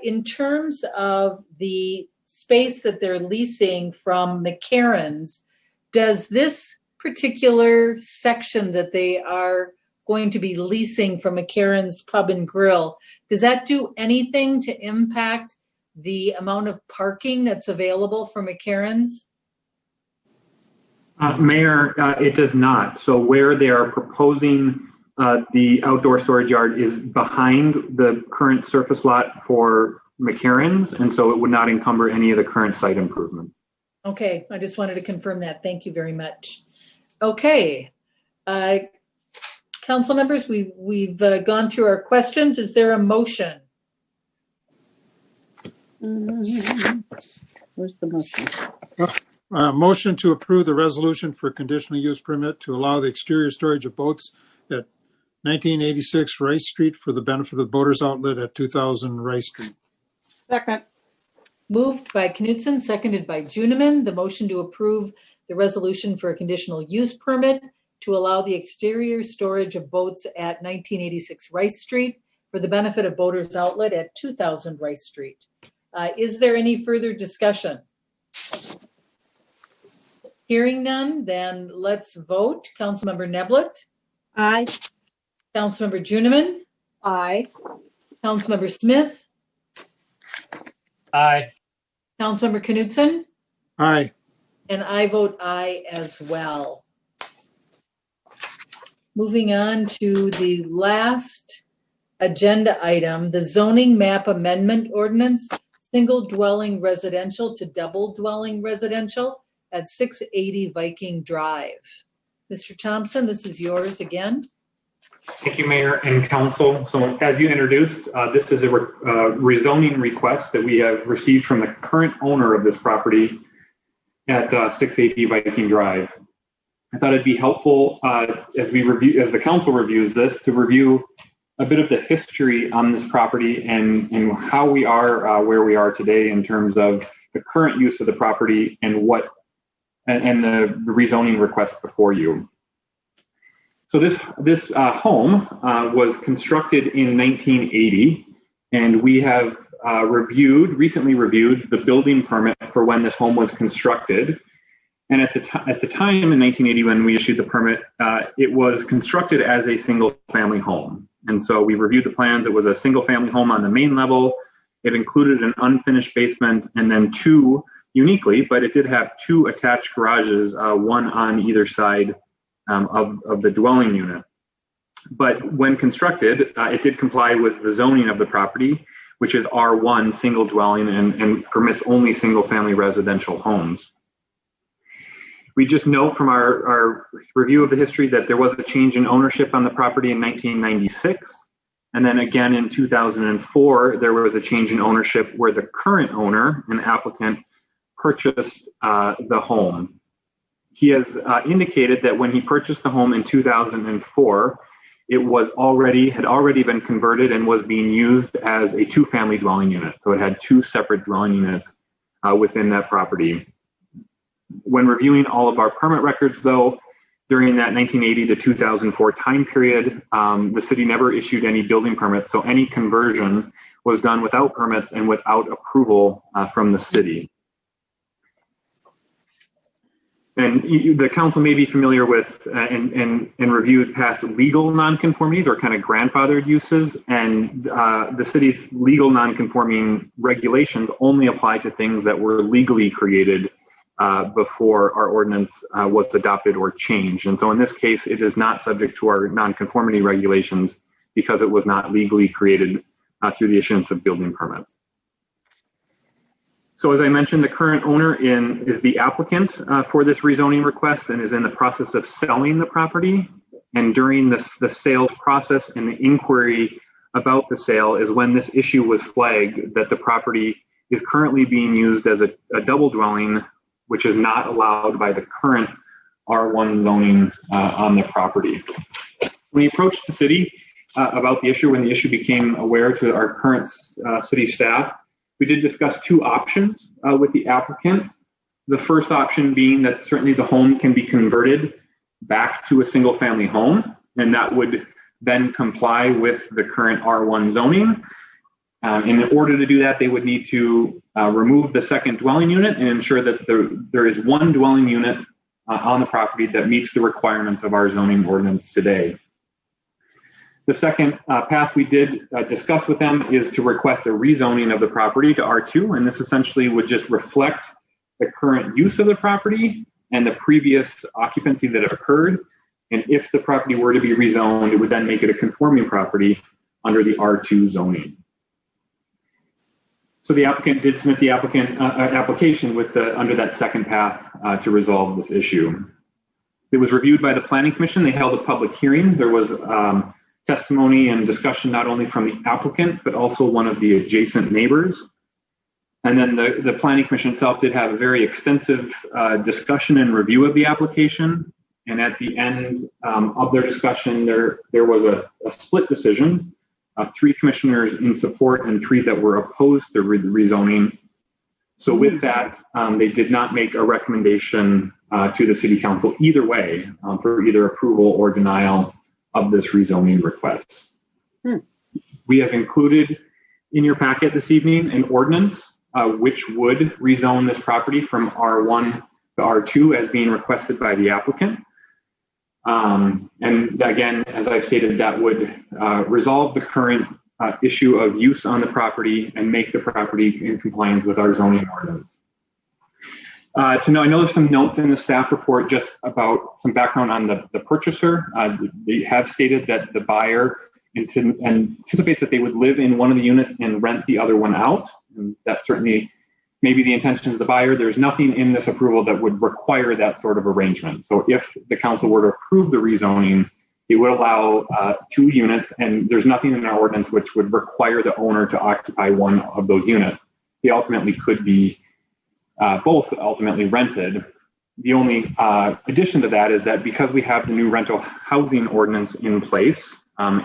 In terms of the space that they're leasing from McCarran's, does this particular section that they are going to be leasing from McCarran's Pub and Grill, does that do anything to impact the amount of parking that's available for McCarran's? Mayor, it does not. So where they are proposing the outdoor storage yard is behind the current surface lot for McCarran's, and so it would not encumber any of the current site improvements. Okay, I just wanted to confirm that. Thank you very much. Okay, council members, we've gone through our questions. Is there a motion? Where's the motion? Motion to approve the resolution for conditional use permit to allow the exterior storage of boats at 1986 Rice Street for the benefit of the Boaters Outlet at 2000 Rice Street. Second. Moved by Knudsen, seconded by Juniman. The motion to approve the resolution for a conditional use permit to allow the exterior storage of boats at 1986 Rice Street for the benefit of Boaters Outlet at 2000 Rice Street. Is there any further discussion? Hearing none, then let's vote. Councilmember Neblett, Aye. Councilmember Juniman, Aye. Councilmember Smith, Aye. Councilmember Knutson, Aye. and I vote aye as well. Moving on to the last agenda item, the zoning map amendment ordinance, single dwelling residential to double dwelling residential at 680 Viking Drive. Mr. Thompson, this is yours again. Thank you, Mayor and Council. So as you introduced, this is a rezoning request that we have received from the current owner of this property at 680 Viking Drive. I thought it'd be helpful as the council reviews this to review a bit of the history on this property and how we are where we are today in terms of the current use of the property and the rezoning request before you. So this home was constructed in 1980, and we have recently reviewed the building permit for when this home was constructed. And at the time in 1980, when we issued the permit, it was constructed as a single family home. And so we reviewed the plans. It was a single family home on the main level. It included an unfinished basement and then two, uniquely, but it did have two attached garages, one on either side of the dwelling unit. But when constructed, it did comply with the zoning of the property, which is R1 single dwelling and permits only single family residential homes. We just note from our review of the history that there was a change in ownership on the property in 1996. And then again in 2004, there was a change in ownership where the current owner, an applicant, purchased the home. He has indicated that when he purchased the home in 2004, it had already been converted and was being used as a two-family dwelling unit. So it had two separate dwelling units within that property. When reviewing all of our permit records, though, during that 1980 to 2004 time period, the city never issued any building permits, so any conversion was done without permits and without approval from the city. And the council may be familiar with and reviewed past legal nonconformities or kind of grandfathered uses, and the city's legal nonconforming regulations only apply to things that were legally created before our ordinance was adopted or changed. And so in this case, it is not subject to our nonconformity regulations because it was not legally created through the issuance of building permits. So as I mentioned, the current owner is the applicant for this rezoning request and is in the process of selling the property. And during the sales process and the inquiry about the sale is when this issue was flagged that the property is currently being used as a double dwelling, which is not allowed by the current R1 zoning on the property. When we approached the city about the issue, when the issue became aware to our current city staff, we did discuss two options with the applicant. The first option being that certainly the home can be converted back to a single family home, and that would then comply with the current R1 zoning. In order to do that, they would need to remove the second dwelling unit and ensure that there is one dwelling unit on the property that meets the requirements of our zoning ordinance today. The second path we did discuss with them is to request a rezoning of the property to R2, and this essentially would just reflect the current use of the property and the previous occupancy that have occurred. And if the property were to be rezoned, it would then make it a conforming property under the R2 zoning. So the applicant did submit the application with under that second path to resolve this issue. It was reviewed by the Planning Commission. They held a public hearing. There was testimony and discussion not only from the applicant, but also one of the adjacent neighbors. And then the Planning Commission itself did have a very extensive discussion and review of the application. And at the end of their discussion, there was a split decision, 3 commissioners in support and 3 that were opposed to rezoning. So with that, they did not make a recommendation to the City Council either way for either approval or denial of this rezoning request. We have included in your packet this evening an ordinance which would rezone this property from R1 R2 as being requested by the applicant. And again, as I've stated, that would resolve the current issue of use on the property and make the property in compliance with our zoning ordinance. I know there's some notes in the staff report just about some background on the purchaser. They have stated that the buyer anticipates that they would live in one of the units and rent the other one out. And that certainly may be the intention of the buyer. There's nothing in this approval that would require that sort of arrangement. So if the council were to approve the rezoning, it would allow 2 units, and there's nothing in our ordinance which would require the owner to occupy one of those units. They ultimately could be both ultimately rented. The only addition to that is that because we have the new rental housing ordinance in place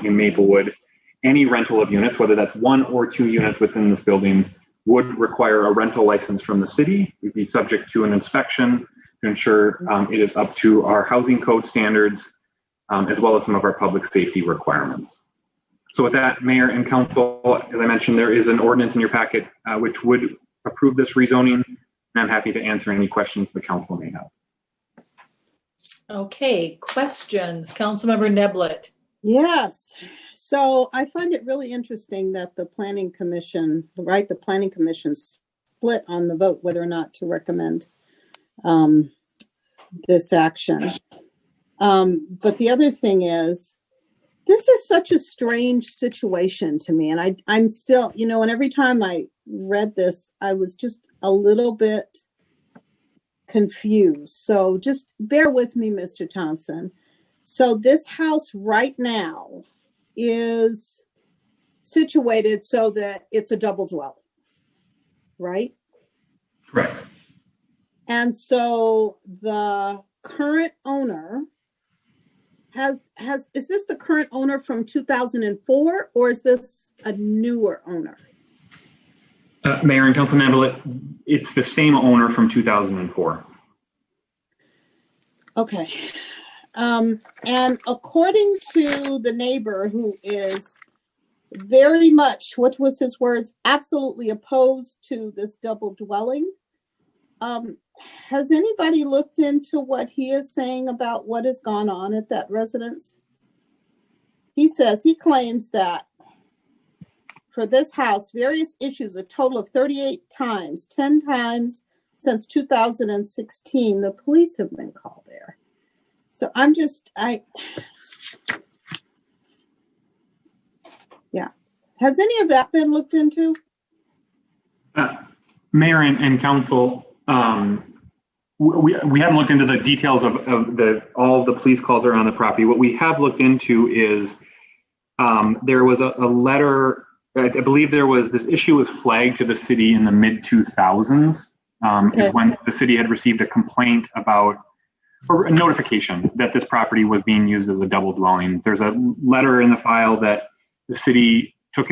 in Maplewood, any rental of units, whether that's 1 or 2 units within this building, would require a rental license from the city. We'd be subject to an inspection to ensure it is up to our housing code standards, as well as some of our public safety requirements. So with that, Mayor and Council, as I mentioned, there is an ordinance in your packet which would approve this rezoning, and I'm happy to answer any questions the council may have. Okay, questions? Councilmember Neblett. Yes. So I find it really interesting that the Planning Commission split on the vote whether or not to recommend this action. But the other thing is, this is such a strange situation to me. And I'm still, and every time I read this, I was just a little bit confused. So just bear with me, Mr. Thompson. So this house right now is situated so that it's a double dwelling, right? Correct. And so the current owner is this the current owner from 2004, or is this a newer owner? Mayor and Council Member, it's the same owner from 2004. Okay. And according to the neighbor, who is very much, what was his words, absolutely opposed to this double dwelling, has anybody looked into what he is saying about what has gone on at that residence? He claims that for this house, various issues, a total of 38 times, 10 times since 2016, the police have been called there. So yeah. Has any of that been looked into? Mayor and Council, we haven't looked into the details of all the police calls around the property. What we have looked into is there was a letter. I believe this issue was flagged to the city in the mid 2000s. Is when the city had received a complaint about, or a notification that this property was being used as a double dwelling. There's a letter in the file that the city took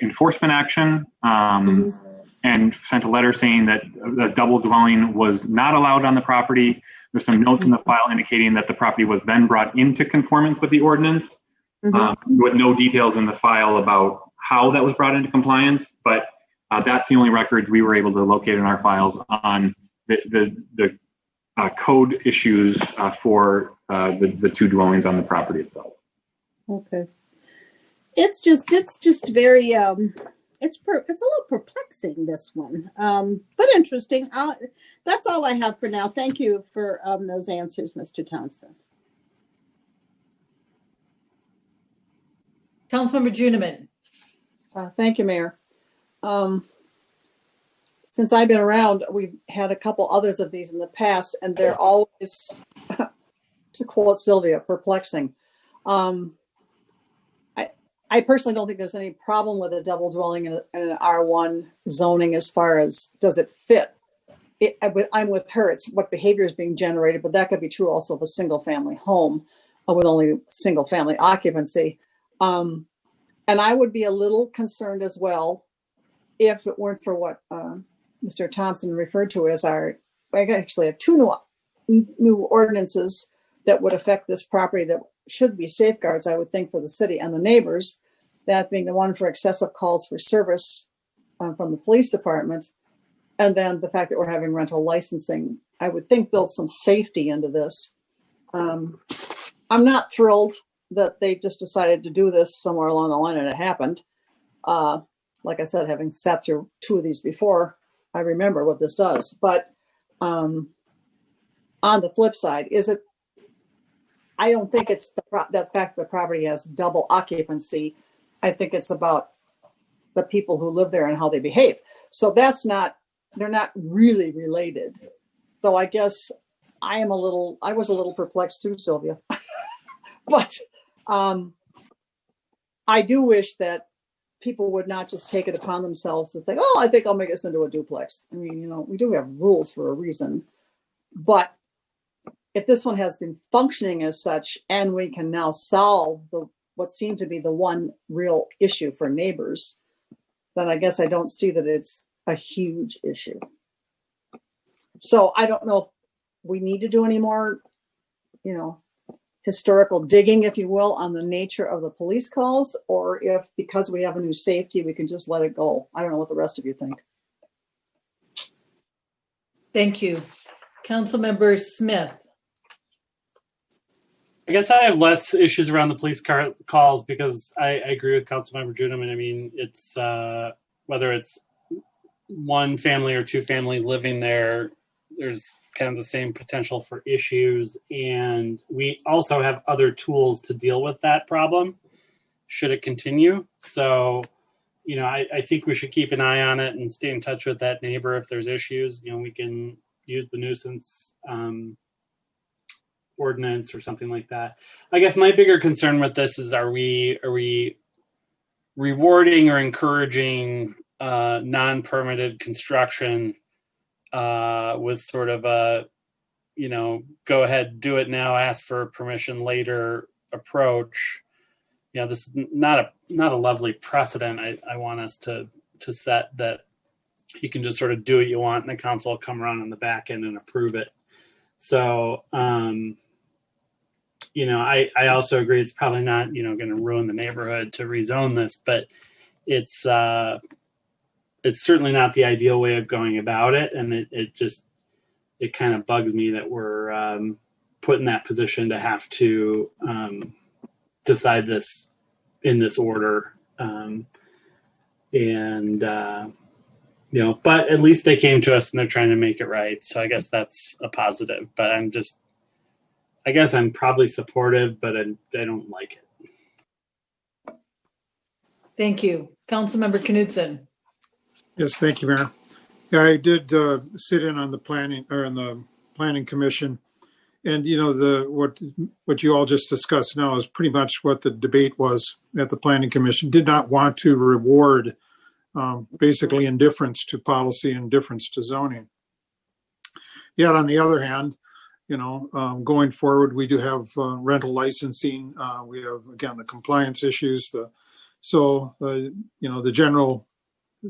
enforcement action and sent a letter saying that the double dwelling was not allowed on the property. There's some notes in the file indicating that the property was then brought into conformance with the ordinance, with no details in the file about how that was brought into compliance. But that's the only records we were able to locate in our files on the code issues for the 2 dwellings on the property itself. Okay. It's just very, it's a little perplexing, this one, but interesting. That's all I have for now. Thank you for those answers, Mr. Thompson. Councilmember Juniman. Thank you, Mayor. Since I've been around, we've had a couple others of these in the past, and they're always, to quote Sylvia, perplexing. I personally don't think there's any problem with a double dwelling in an R1 zoning as far as does it fit. I'm with her. It's what behavior is being generated, but that could be true also of a single family home with only single family occupancy. And I would be a little concerned as well if it weren't for what Mr. Thompson referred to as I actually have 2 new ordinances that would affect this property that should be safeguards, I would think, for the city and the neighbors, that being the one for excessive calls for service from the police department, and then the fact that we're having rental licensing I would think, build some safety into this. I'm not thrilled that they just decided to do this somewhere along the line and it happened. Like I said, having sat through 2 of these before, I remember what this does. But on the flip side, I don't think it's that fact the property has double occupancy. I think it's about the people who live there and how they behave. So they're not really related. So I guess I was a little perplexed too, Sylvia. But I do wish that people would not just take it upon themselves to think, oh, I think I'll make this into a duplex. I mean, we do have rules for a reason. But if this one has been functioning as such, and we can now solve what seemed to be the one real issue for neighbors, then I guess I don't see that it's a huge issue. So I don't know if we need to do any more, historical digging, if you will, on the nature of the police calls, or if because we have a new safety, we can just let it go. I don't know what the rest of you think. Thank you. Councilmember Smith. I guess I have less issues around the police calls because I agree with Councilmember Juneman. I mean, it's whether it's one family or 2 families living there, there's kind of the same potential for issues. And we also have other tools to deal with that problem should it continue. So, I think we should keep an eye on it and stay in touch with that neighbor if there's issues. We can use the nuisance ordinance or something like that. I guess my bigger concern with this is, are we rewarding or encouraging non-permitted construction with sort of a, go ahead, do it now, ask for permission later approach? This is not a lovely precedent. I want us to set that you can just sort of do what you want and the council will come around on the back end and approve it. So, I also agree it's probably not, going to ruin the neighborhood to rezone this, but it's certainly not the ideal way of going about it. And it kind of bugs me that we're put in that position to have to decide this in this order. But at least they came to us and they're trying to make it right. So I guess that's a positive, but I guess I'm probably supportive, but I don't like it. Thank you. Councilmember Knudsen. Yes, thank you, Mayor. Yeah, I did sit in on the planning commission, and what you all just discussed now is pretty much what the debate was at the planning commission. Did not want to reward basically indifference to policy, indifference to zoning. Yet on the other hand, going forward, we do have rental licensing. We have, again, the compliance issues. The general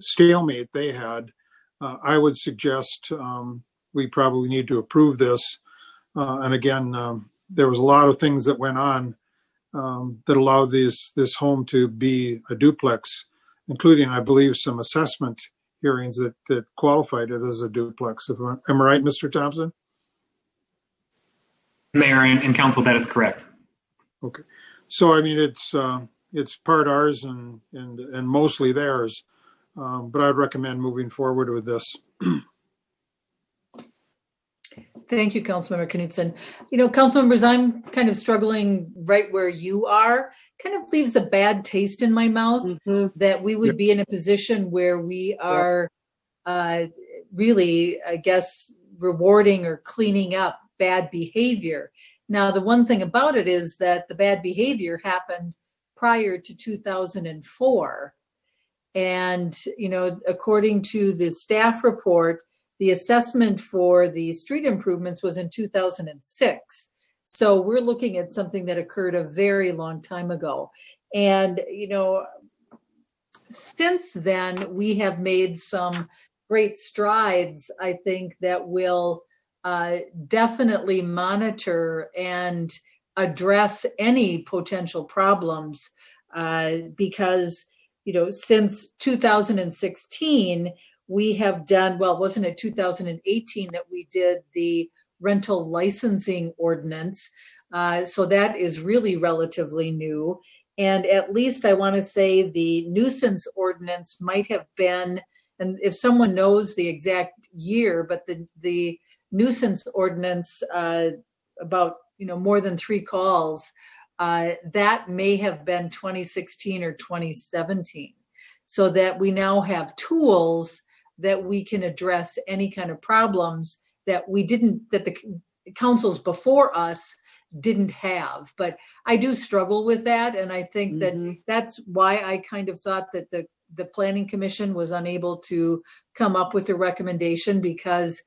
stalemate they had. I would suggest we probably need to approve this. And again, there was a lot of things that went on that allowed this home to be a duplex, including, I believe, some assessment hearings that qualified it as a duplex. Am I right, Mr. Thompson? Mayor and council, that is correct. Okay. So, I mean, it's part ours and mostly theirs, but I'd recommend moving forward with this. Thank you, Councilmember Knudsen. Council members, I'm kind of struggling right where you are. Kind of leaves a bad taste in my mouth that we would be in a position where we are really, I guess, rewarding or cleaning up bad behavior. Now, the one thing about it is that the bad behavior happened prior to 2004. And, according to the staff report, the assessment for the street improvements was in 2006. So we're looking at something that occurred a very long time ago. And, since then, we have made some great strides, I think, that will definitely monitor and address any potential problems because, since 2016, we have done, well, wasn't it 2018 that we did the rental licensing ordinance? So that is really relatively new. And at least I want to say the nuisance ordinance might have been, and if someone knows the exact year, but the nuisance ordinance about more than 3 calls, that may have been 2016 or 2017. So that we now have tools that we can address any kind of problems that the councils before us didn't have. But I do struggle with that. And I think that that's why I kind of thought that the Planning Commission was unable to come up with a recommendation, because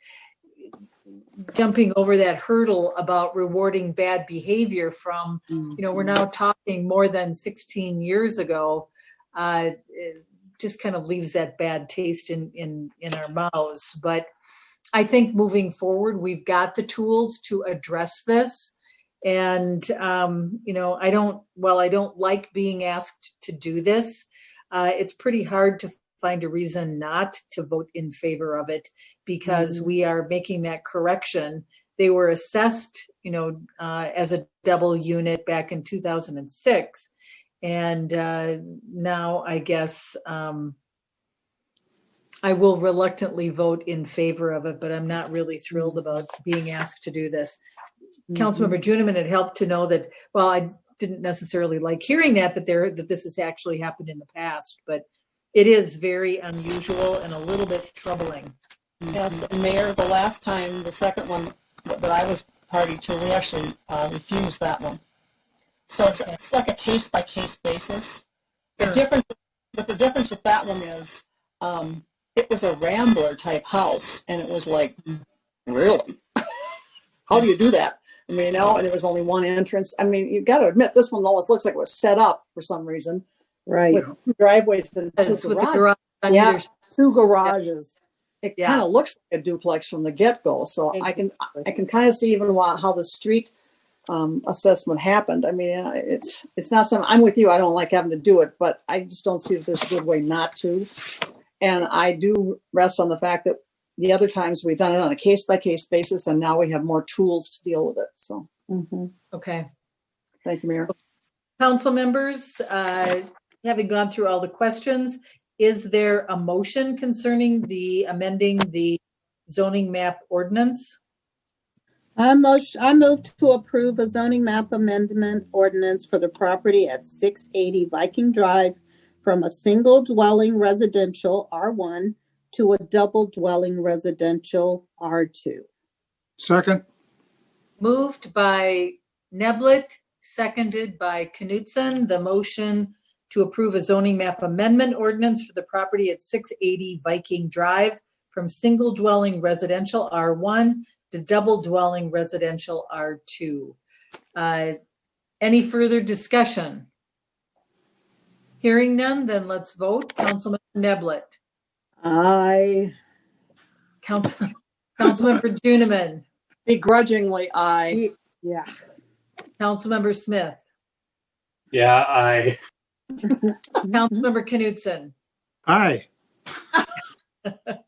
jumping over that hurdle about rewarding bad behavior from, we're now talking more than 16 years ago, it just kind of leaves that bad taste in our mouths. But I think moving forward, we've got the tools to address this. And, I don't like being asked to do this. It's pretty hard to find a reason not to vote in favor of it, because we are making that correction. They were assessed, as a double unit back in 2006. And now I guess I will reluctantly vote in favor of it, but I'm not really thrilled about being asked to do this. Councilmember Juniman, it helped to know that, well, I didn't necessarily like hearing that this has actually happened in the past, but it is very unusual and a little bit troubling. Yes, and Mayor, the last time, the second one that I was party to, we actually refused that one. So it's like a case-by-case basis. The difference with that one is it was a Rambler type house, and it was like, really? How do you do that? I mean, and there was only one entrance. I mean, you've got to admit, this one almost looks like it was set up for some reason. Right. With 2 driveways and 2 garages. Yeah, 2 garages. It kind of looks like a duplex from the get-go. So exactly. I can kind of see even how the street assessment happened. I mean, it's not something, I'm with you. I don't like having to do it, but I just don't see that there's a good way not to. And I do rest on the fact that the other times we've done it on a case-by-case basis, and now we have more tools to deal with it. So, Okay. Thank you, Mayor. Council members, having gone through all the questions, is there a motion concerning amending the zoning map ordinance? I move to approve a zoning map amendment ordinance for the property at 680 Viking Drive from a single dwelling residential R1 to a double dwelling residential R2. Second. Moved by Neblett, seconded by Knutson. The motion to approve a zoning map amendment ordinance for the property at 680 Viking Drive from single dwelling residential R1 to double dwelling residential R2. Any further discussion? Hearing none, then let's vote. Councilmember Neblett. Aye. Councilmember Juniman. Begrudgingly, aye. Yeah. Councilmember Smith. Yeah, aye. Councilmember Knutson. Aye.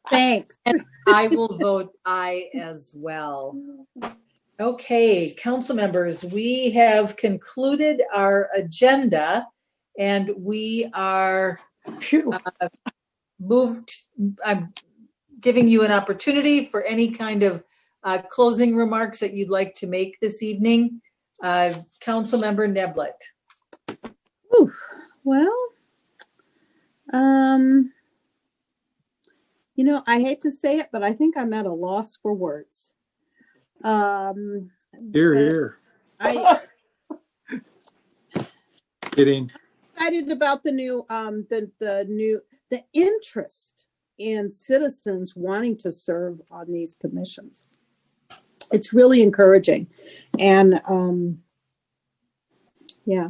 Thanks. And I will vote aye as well. Okay, council members, we have concluded our agenda, and we are moved. I'm giving you an opportunity for any kind of closing remarks that you'd like to make this evening. Councilmember Neblett. Well, I hate to say it, but I think I'm at a loss for words. Here. Kidding. Excited about the new, the interest in citizens wanting to serve on these commissions. It's really encouraging, and yeah.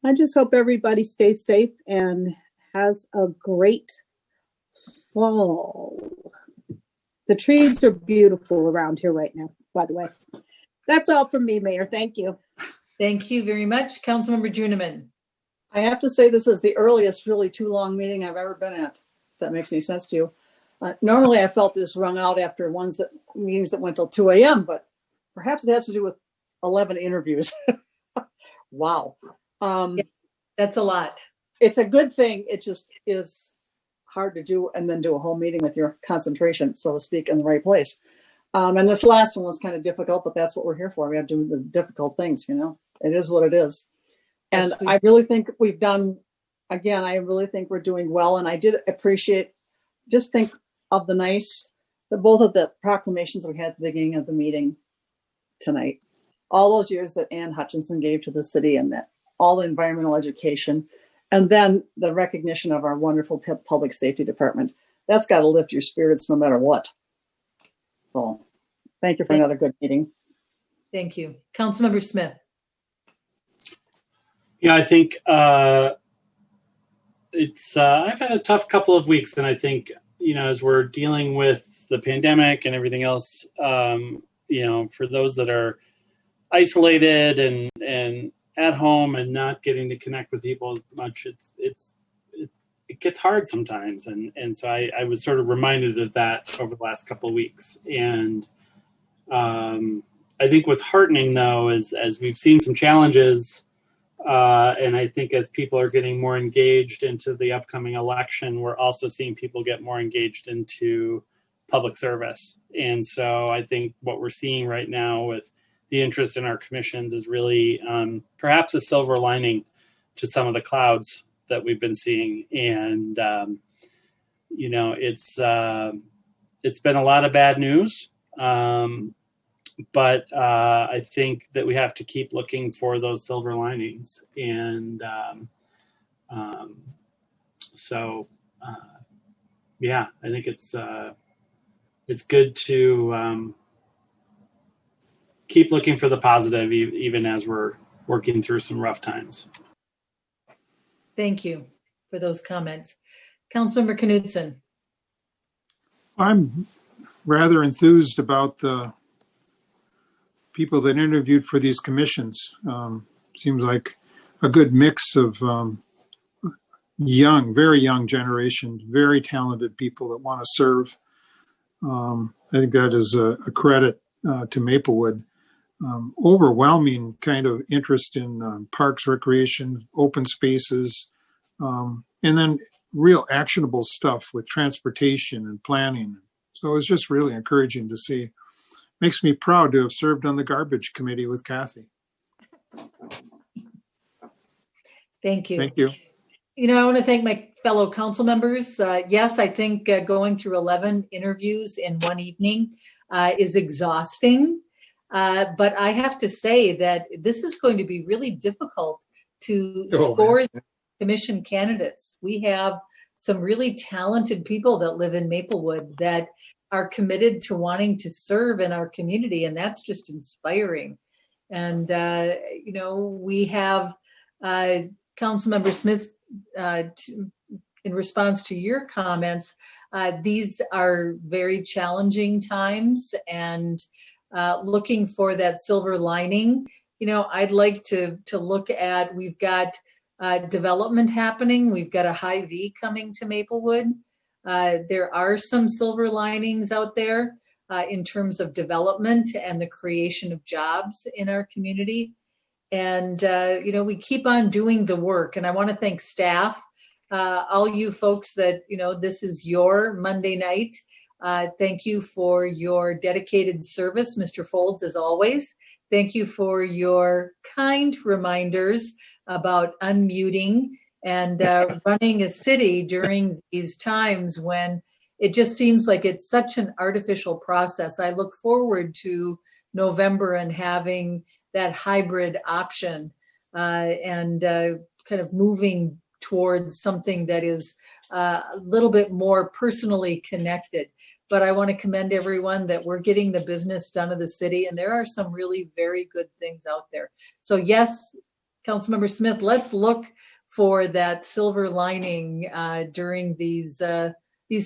I just hope everybody stays safe and has a great fall. The trees are beautiful around here right now, by the way. That's all from me, Mayor. Thank you. Thank you very much. Councilmember Juniman. I have to say this is the earliest really too long meeting I've ever been at, if that makes any sense to you. Normally I felt this wrung out after meetings that went till 2 a.m., but perhaps it has to do with 11 interviews. Wow. That's a lot. It's a good thing. It just is hard to do and then do a whole meeting with your concentration, so to speak, in the right place. And this last one was kind of difficult, but that's what we're here for. We have to do the difficult things, It is what it is. And I really think we've done, again, I really think we're doing well. And I did appreciate, just think of both of the proclamations we had at the beginning of the meeting tonight. All those years that Ann Hutchinson gave to the city, and that all the environmental education, and then the recognition of our wonderful public safety department. That's got to lift your spirits no matter what. So thank you for another good meeting. Thank you. Councilmember Smith. Yeah, I think I've had a tough couple of weeks, and I think, as we're dealing with the pandemic and everything else, for those that are isolated and at home and not getting to connect with people as much, it gets hard sometimes. And so I was sort of reminded of that over the last couple of weeks. And I think what's heartening, though, is as we've seen some challenges, and I think as people are getting more engaged into the upcoming election, we're also seeing people get more engaged into public service. And so I think what we're seeing right now with the interest in our commissions is really perhaps a silver lining to some of the clouds that we've been seeing. And, it's been a lot of bad news. But I think that we have to keep looking for those silver linings. And I think it's good to keep looking for the positive, even as we're working through some rough times. Thank you for those comments. Councilmember Knudsen. I'm rather enthused about the people that interviewed for these commissions. Seems like a good mix of very young generation, very talented people that want to serve. I think that is a credit to Maplewood. Overwhelming kind of interest in parks, recreation, open spaces, and then real actionable stuff with transportation and planning. So it's just really encouraging to see. Makes me proud to have served on the garbage committee with Kathy. Thank you. Thank you. I want to thank my fellow council members. Yes, I think going through 11 interviews in one evening is exhausting. But I have to say that this is going to be really difficult to score commission candidates. We have some really talented people that live in Maplewood that are committed to wanting to serve in our community, and that's just inspiring. And we have Councilmember Smith, in response to your comments, these are very challenging times, and looking for that silver lining. I'd like to look at, we've got development happening. We've got a high V coming to Maplewood. There are some silver linings out there in terms of development and the creation of jobs in our community. And, we keep on doing the work. And I want to thank staff, all you folks that, this is your Monday night. Thank you for your dedicated service, Mr. Folds, as always. Thank you for your kind reminders about unmuting and running a city during these times when it just seems like it's such an artificial process. I look forward to November and having that hybrid option and kind of moving towards something that is a little bit more personally connected. But I want to commend everyone that we're getting the business done of the city, and there are some really very good things out there. So yes, Councilmember Smith, let's look for that silver lining during these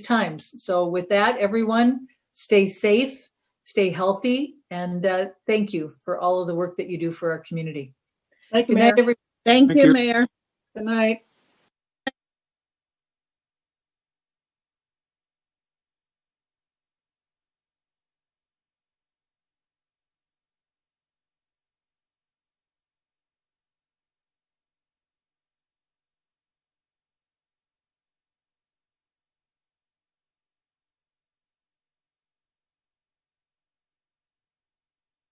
times. So with that, everyone, stay safe, stay healthy, and thank you for all of the work that you do for our community. Thank you, Good Mayor. night, everyone. Thank you, Mayor. Good night.